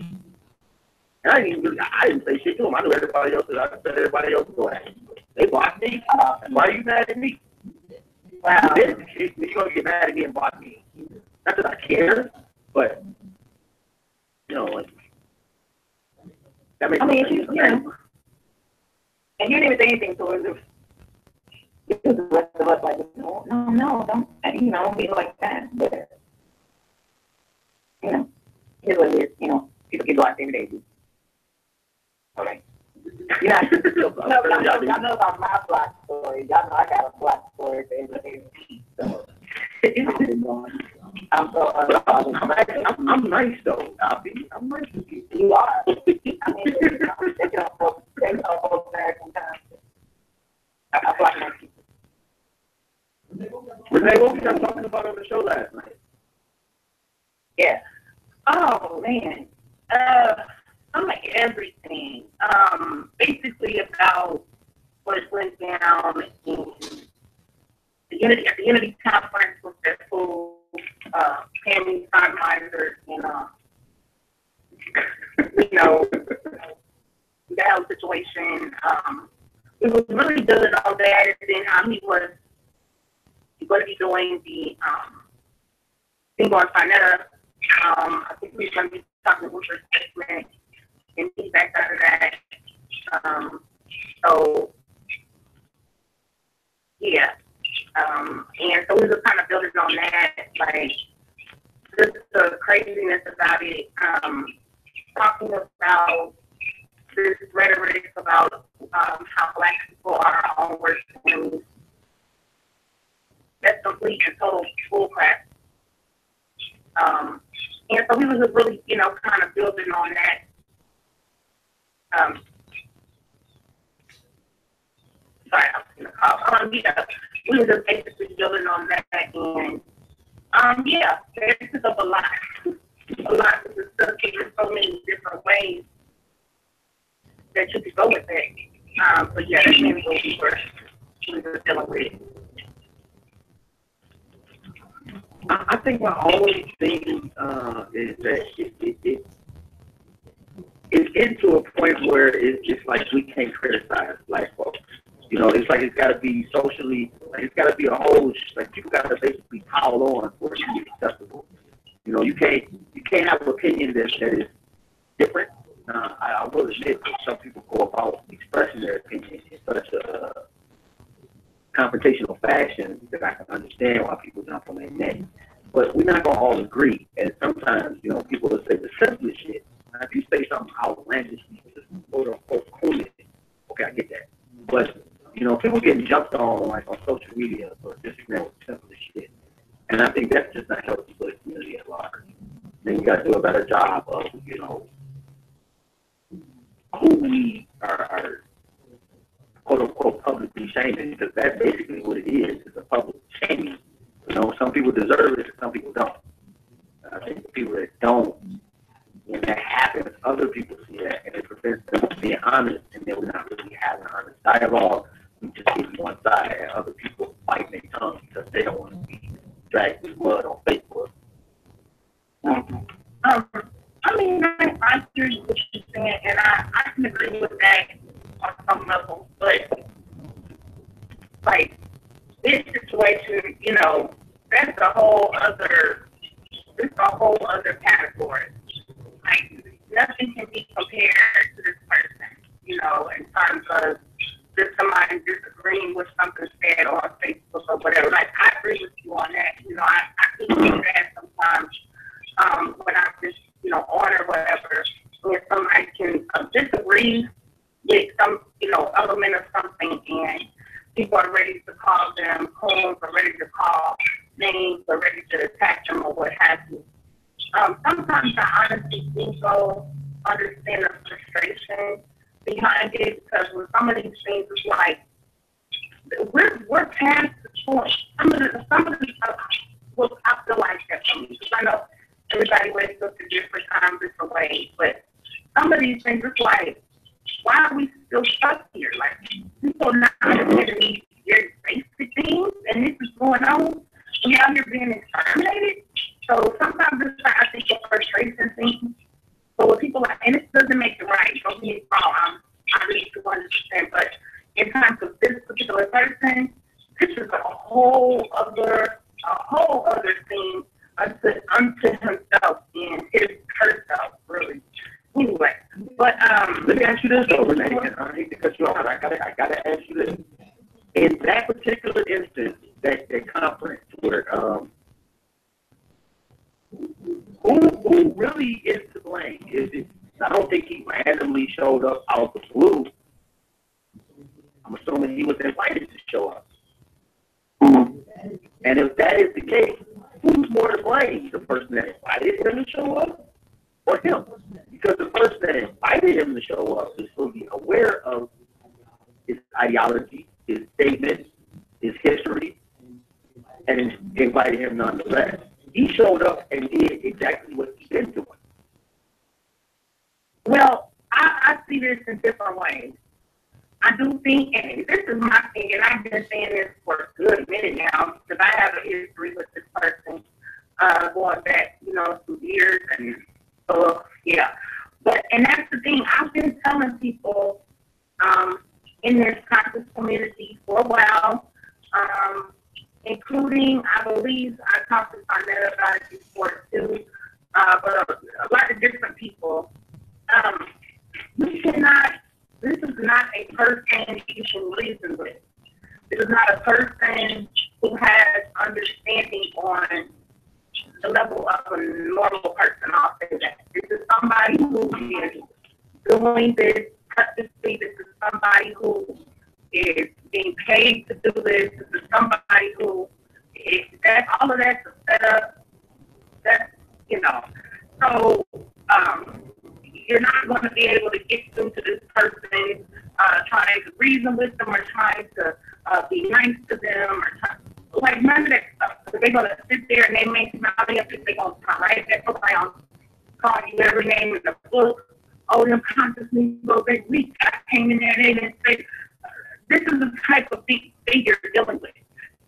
And I didn't say shit to them. I knew everybody else that I could let everybody else go at. They blocked me. Why are you mad at me? Wow. You're going to get mad at me and block me. Not that I care, but, like, that makes sense. And you didn't even say anything towards it. Because the rest of us like, no, don't be like that. But, here's what it is. People get blocked every day. All right. Y'all know about my block story. Y'all know I got a block story for every day. So, I'm nice though. I'm nice with you. You are. I mean, they don't go back sometimes. I block my people. Renee, what were you talking about on the show last night? Yeah. Oh man. I'm like everything. Basically about what went down in the Unity Conference with their full family finalizers and that whole situation. It was really good all that, and then he's going to be doing the single on Finetta. I think we're going to be talking with her statement and feedback out of that. So, yeah. And so we were kind of building on that, like, just the craziness about it, talking about this rhetoric about how Black people are our own worst enemies. That's complete and total bullcrap. And so we was just really, kind of building on that. Sorry, I was going to call. We were just basically building on that, and this is a lot to discuss. There's so many different ways that you could go with that. But yeah, that's mainly what we were dealing with. I think my only thing is that it's into a point where it's like we can't criticize Black folks. It's like it's got to be socially, like it's got to be a whole, like people got to basically pile on for it to be acceptable. You can't have an opinion that is different. I will admit that some people go about expressing their opinion in such a confrontational fashion that I can understand why people jump on their neck. But we're not going to all agree. And sometimes, people will say the simplest shit. Now, if you say something outlandishly, just quote unquote cool it, okay, I get that. But, people getting jumped on like on social media for disagreeing with simplest shit. And I think that's just not healthy for the community at large. Then you got to do a better job of, who we are quote unquote publicly shaming, because that's basically what it is. It's a public shaming. Some people deserve it, some people don't. I think the people that don't, when that happens, other people see that, and it prevents them from being honest, and then we're not really having an honest dialogue. We just get one side, and other people bite their tongue because they don't want to be dragged through mud on Facebook. I mean, I hear what you're saying, and I agree with that on some level, but like this situation, you know, that's a whole other category. Like nothing can be compared to this person, you know, in terms of just somebody disagreeing with something said on Facebook or whatever. Like I agree with you on that. You know, I can do that sometimes when I'm just, you know, on or whatever. When somebody can disagree with some, you know, element of something, and people are ready to call them homes, or ready to call names, or ready to attack them, or what have you. Sometimes I honestly think so, understand the frustration behind it, because with some of these things, it's like we're past the point. Some of the well, I feel like that for me, because I know everybody wakes up at different times, different ways, but some of these things, it's like, why are we still stuck here? Like, people not understanding these very basic things, and this is going on. We out here being exterminated. So sometimes it's like, I think, a frustration thing. So when people are, and it doesn't make it right, don't get me wrong, I really do understand, but in terms of this particular person, this is a whole other thing unto himself and his herself, really. Anyway, but let me ask you this though, Renee, and I hate to cut you off. I gotta ask you this. In that particular instance, that conference where who really is to blame? Is it? I don't think he randomly showed up out of the blue. I'm assuming he was invited to show up. And if that is the case, who's more to blame? The person that invited him to show up, or him? Because the person that invited him to show up is supposed to be aware of his ideology, his statements, his history, and invited him nonetheless. He showed up and did exactly what he's been doing. Well, I see this in different ways. I do think, and this is my thing, and I've been saying this for a good minute now, because I have a history with this person going back, you know, some years, and yeah. But, and that's the thing, I've been telling people in this conscious community for a while, including, I believe, I talked to Arnett about it before too, but a lot of different people. We cannot, this is not a person you can reason with. This is not a person who has understanding on the level of a normal person. I'll say that. This is somebody who is doing this purposely. This is somebody who is being paid to do this. This is somebody who is, that all of that's a setup. That's, you know, so you're not going to be able to get through to this person trying to reason with them, or trying to be nice to them, or like none of that stuff. So they're going to sit there and they may smile up, they're going to come right back around, call you every name in the book. Oh, them consciousness, they weak. I came in there and say, this is the type of thing you're dealing with.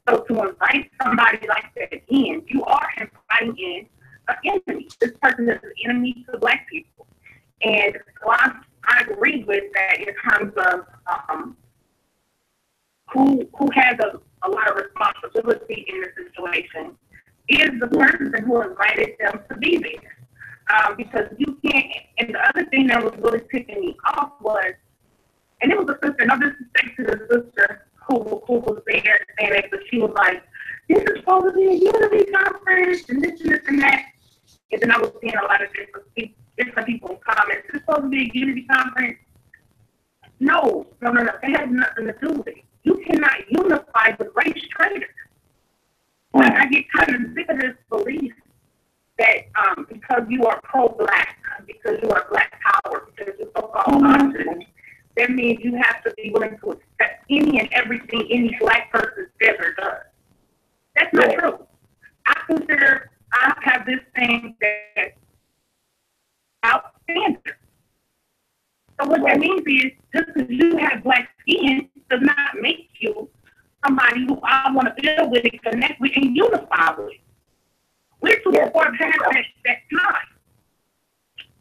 So to invite somebody like that in, you are inviting in an enemy. This person is an enemy to Black people. And so I agree with that in terms of who has a lot of responsibility in the situation is the person who invited them to be there. Because you can't, and the other thing that was really picking me off was, and it was a sister, no disrespect to the sister who was there saying that, but she was like, this is supposed to be a unity conference, and this and that. And then I was seeing a lot of different people comment, this is supposed to be a unity conference. No, it has nothing to do with it. You cannot unify with race traitors. Like, I get kind of sick of this belief that because you are pro-Black, because you are Black power, because you're so-called conscious, that means you have to be willing to accept any and everything any Black person says or does. That's not true. I consider I have this thing that outstanding. So what that means is, just because you have Black skin does not make you somebody who I want to build with and connect with and unify with. We're too far past that time.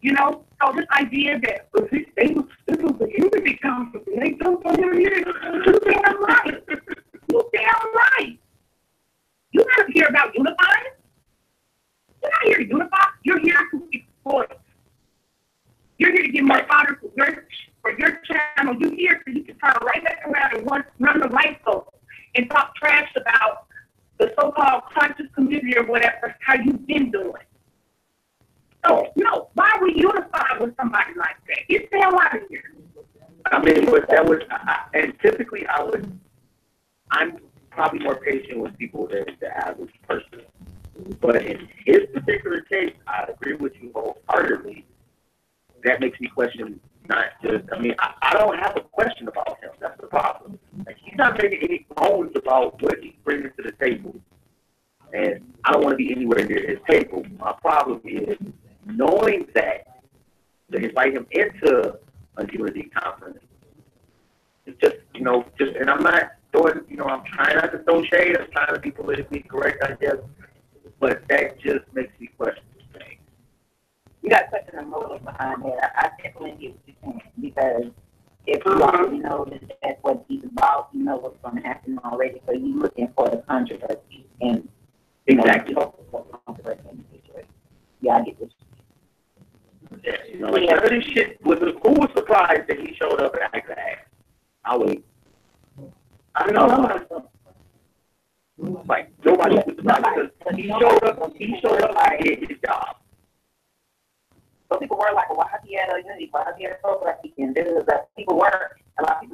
You know, so this idea that this was a unity conference and they jumped on him here, you damn right. You damn right. You're not here about unifying. You're not here to unify. You're here to exploit. You're here to get more fodder for your channel. You're here so you can turn right back around and run the light bulb and talk trash about the so-called conscious community or whatever, how you've been doing. So, no, why are we unified with somebody like that? Get the hell out of here. I mean, but that was, and typically I'm probably more patient with people than the average person. But in his particular case, I agree with you wholeheartedly. That makes me question not just, I mean, I don't have a question about him. That's the problem. Like, he's not making any bones about what he's bringing to the table. And I don't want to be anywhere near his table. My problem is knowing that to invite him into a unity conference. It's just, and I'm not throwing, I'm trying not to throw shade. I'm trying to be politically correct, I guess. But that just makes me question this thing. You got to question the motive behind that. I definitely get what you're saying, because if you already know that that's what he's about, you know what's going to happen already. So you're looking for the controversy and exactly. Yeah, I get this. Yeah, like none of this shit who was surprised that he showed up at Act. I'll wait. I don't know. Like nobody was surprised because he showed up and did his job. So people were like, well, why he had a unity? Why he had a pro black weekend? People were, a lot of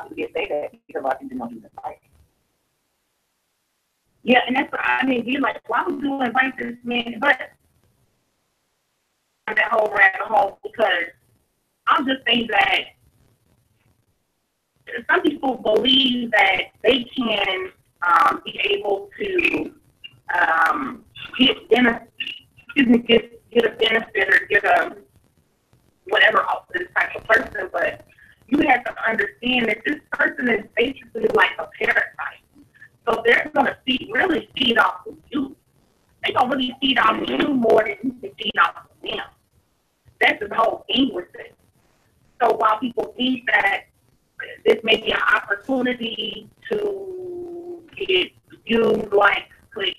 people did say that because a lot of people didn't know he was fighting. Yeah, and that's what I mean. He's like, why would you invite this man? But that whole rabbit hole, because I'm just saying that some people believe that they can be able to get a benefit or get a whatever off this type of person, but you have to understand that this person is basically like a parasite. So they're going to really feed off of you. They're going to really feed off of you more than you can feed off of them. That's the whole thing with it. So while people think that this may be an opportunity to get views, likes, clicks,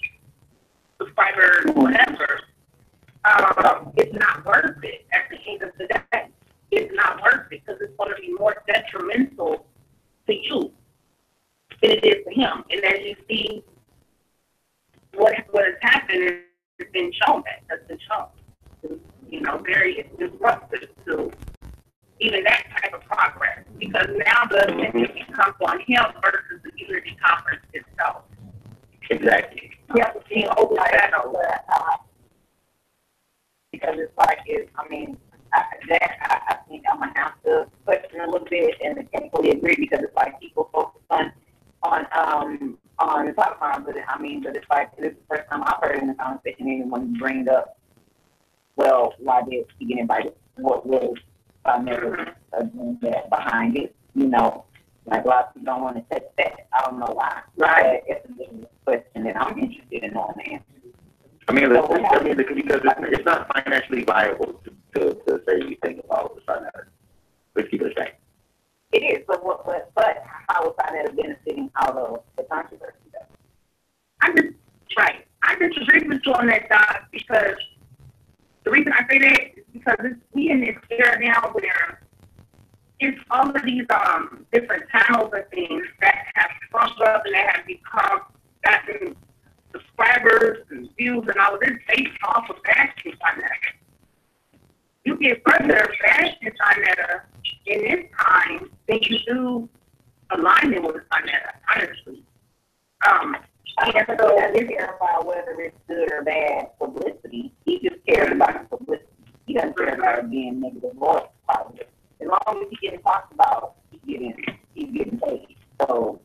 subscribers, whatever, it's not worth it at the end of the day. It's not worth it because it's going to be more detrimental to you than it is to him. And as you see, what has happened has been shown has been shown. Very disruptive to even that type of progress, because now the attention becomes on him versus the unity conference itself. Exactly. You have to see overshadow that. Because it's like, I think I'm going to have to question a little bit and I fully agree, because it's like people focus on the top line, but it's like, this is the first time I've heard in the conversation anyone bring up, well, why did he get invited? What was that behind it? Like a lot of people don't want to touch that. I don't know why. Right. It's a different question that I'm interested in knowing the answer. Because it's not financially viable to say anything about the Sun Earth. Let's keep it straight. It is, but how is Sun benefiting out of the controversy, though? I just agree with you on that, Doc, because the reason I say that is because we in this era now where it's all of these different channels and things that have sprung up and that have gotten subscribers and views and all of this based off of bashing China. You get further bashing China in this time than you do alignment with China, honestly. And so he doesn't care about whether it's good or bad publicity. He just cares about the publicity. He doesn't care about being negative or positive. As long as he's getting talked about, he's getting paid. So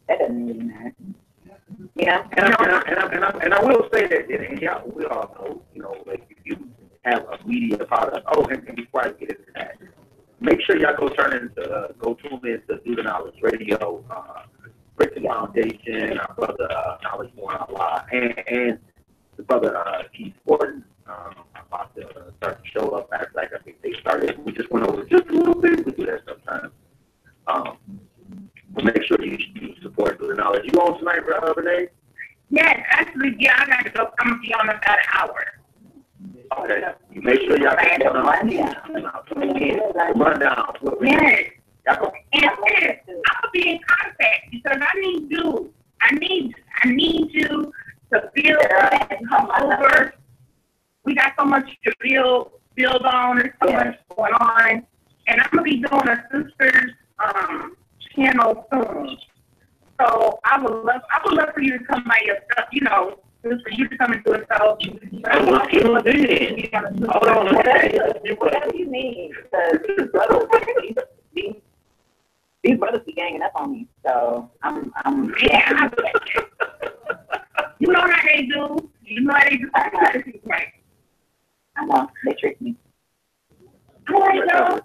that doesn't really matter. Yeah. And I will say that, and we all know, like if you have a media product, and before I get into that, make sure y'all go tune in to Do the Knowledge Radio, Britain Foundation, our brother Knowledge More Allah, and the brother Keith Gordon, about to start to show up. Like I think they started. We just went over just a little bit. We do that sometimes. But make sure you support through the knowledge. You on tonight, Renee? Yes, actually, yeah, I got to go. I'm going to be on about an hour. Okay. You make sure y'all get the rundown. Yes. And yes, I'll be in contact because I need you. I need you to build and come over. We got so much to build on. There's so much going on. And I'm going to be doing a sister's channel soon. So I would love for you to come by yourself, you know, for you to come and do it. So hold on. Whatever you need. These brothers be ganging up on me. So I'm yeah. You know how they do. You know how they do. Right. I know. They tricked me. I like those.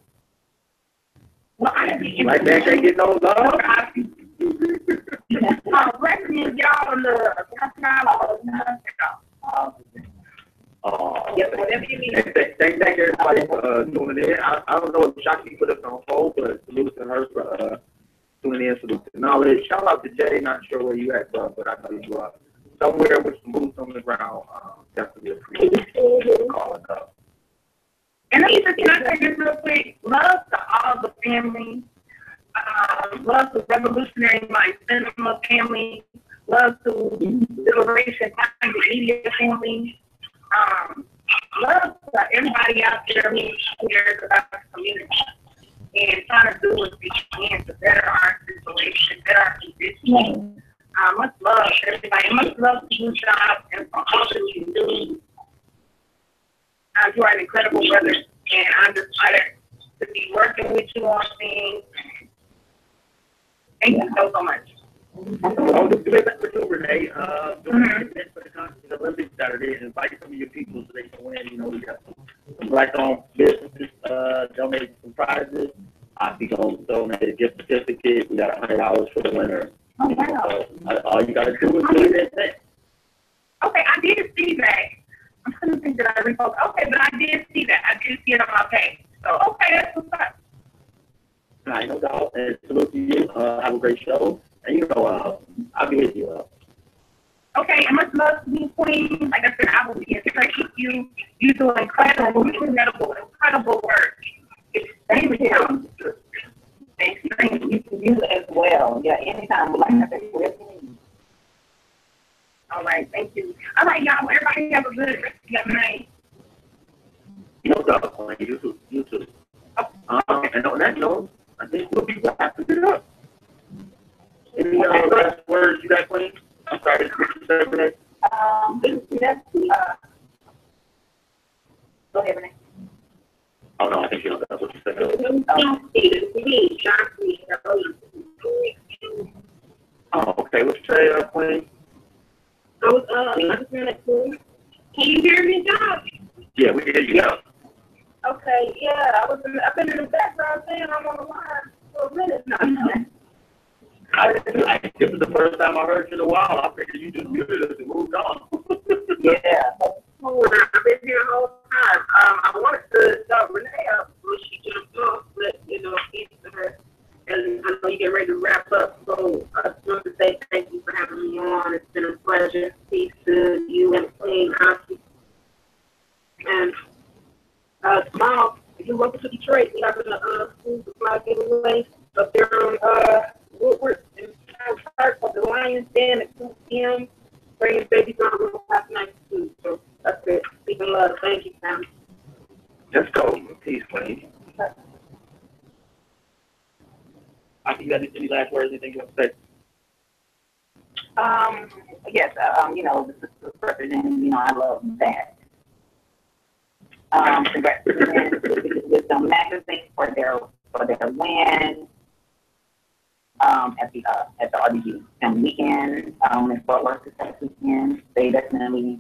Well, I didn't like that can't get no love. Recommend y'all on the whatever you need. Thank everybody for tuning in. I don't know if Shakti put us on hold, but salute to her for tuning in. Salute to knowledge. Shout out to Jay. Not sure where you at, but I know you are somewhere with some boots on the ground. Definitely appreciate calling up. And can I say this real quick? Love to all the family. Love to Revolutionary Mind Cinema family. Love to Liberation Mind Media family. Love to everybody out there who cares about the community and trying to do what we can to better our situation, better our condition. Much love to everybody. Much love to you, John, and for all that you do. You are an incredible brother, and I'm just honored to be working with you on things. Thank you so much. Oh, the event for you, Renee. Doing an event for the Olympics Saturday, and invite some of your people so they can win. You know, we got some black-owned businesses donating some prizes. I think I'll donate a gift certificate. We got $100 for the winner. Oh, wow. So, all you got to do is do that. Okay, I did see that. I'm trying to think that I repost. Okay, but I did see that. I did see it on my page. So, okay, that's what's up. All right, no doubt. And salute to you. Have a great show. And, you know, I'll be with you. Okay, and much love to you, Queen. Like I said, I will be in touch with you. You do incredible work. Thank you. Thank you. You can use it as well. Yeah, anytime. Like I said, all right, thank you. All right, y'all. Everybody have a good rest of your night. No doubt. You too. You too. And on that note, I think we'll be wrapping it up. Any last words you got, Queen? I'm sorry, Renee. Go ahead, Renee. Oh, no, I think you know that's what you said. Oh, okay. What you say, Queen? I just gonna say, can you hear me, John? Yeah, we can hear you now. Okay, yeah, I've been in the background saying I'm on the line for a minute now. This is the first time I heard you in a while. I figured you just muted us and moved on. Yeah. I've been here the whole time. I wanted to start Renee up when she jumped off, but, you know, peace to her. And I know you get ready to wrap up, so I just want to say thank you for having me on. It's been a pleasure. Peace to you and Queen Shakti. And tomorrow, if you're welcome to Detroit, we're having a food supply giveaway up there on Woodward and Park of the Lions Den at 2 p.m. Bringing babies on a real half night food. So that's it. Peace and love. Thank you, Sam. Let's go. Peace, Queen. You got any last words, anything you want to say? Yes, you know, this is representing, you know, I love that. Congratulations with the magazine for their win at the RBG and weekend in Fort Worth this weekend. They definitely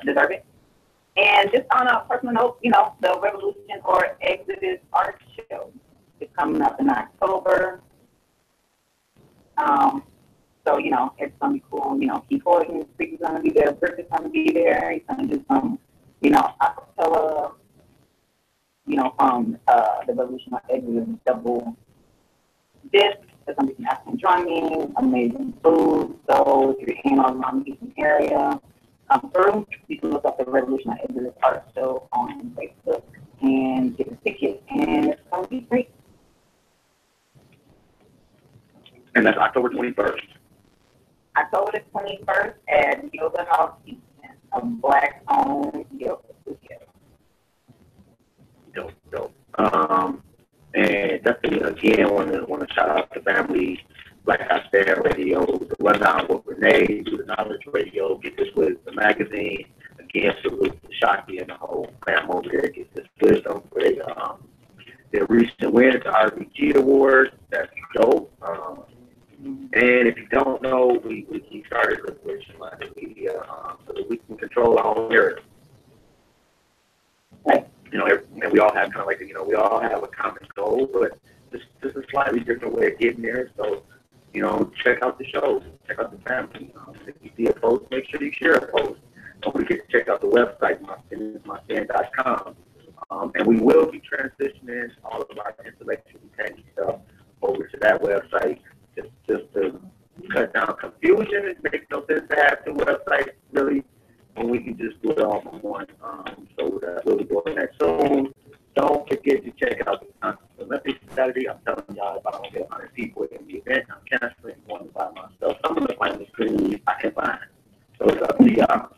deserve it. And just on a personal note, you know, the Revolution or Exodus art show is coming up in October. So, you know, it's going to be cool. You know, Keith Horton's speaker's going to be there. Brick is going to be there. He's going to do some, you know, acapella, you know, from the Revolution of Exodus double disc. There's going to be some African drumming, amazing food. So if you're in or around the Houston area, come through. You can look up the Revolution of Exodus art show on Facebook and get a ticket, and it's going to be great. And that's October 21st. October the 21st at Yoga House Houston, a Black-owned yoga studio. Dope. And definitely again want to shout out to families like I said, radio, the rundown with Renee, do the knowledge radio, get this with the magazine. Again, salute to Shakti and the whole fam over there, get this wisdom for their recent wins, the RBG Awards. That's dope. And if you don't know, we started with Monday Media so that we can control our own narrative. You know, and we all have kind of like, you know, we all have a common goal, but just a slightly different way of getting there. So, you know, check out the shows, check out the family. If you see a post, make sure you share a post. Don't forget to check out the website, mystand.com. And we will be transitioning all of our intellectually tangy stuff over to that website just to cut down confusion. It makes no sense to have two websites, really, when we can just do it all in one. So we'll be doing that soon. Don't forget to check out the Olympics Saturday. I'm telling y'all, if I don't get 100 people in the event, I'm canceling going to buy myself. Some of the finals screens I can find. So it's up to y'all.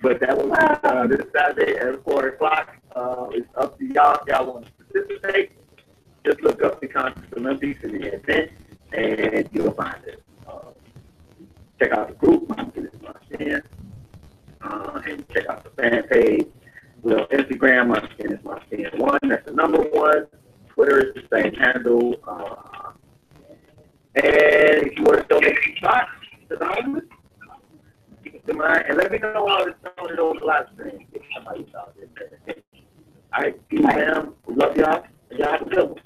But that was this Saturday at 4 o'clock. It's up to y'all if y'all want to participate. Just look up the Conscious Olympics in the event, and you'll find it. Check out the group, My Skin Is My Sin, and check out the fan page. Well, Instagram, My Skin Is My Sin 1. That's the number 1. Twitter is the same handle. And if you want to donate some spots to the homeless, keep it in mind. And let me know how it's on to those live streams if somebody's out there paying attention. All right, peace, fam. We love y'all. Y'all have a good one.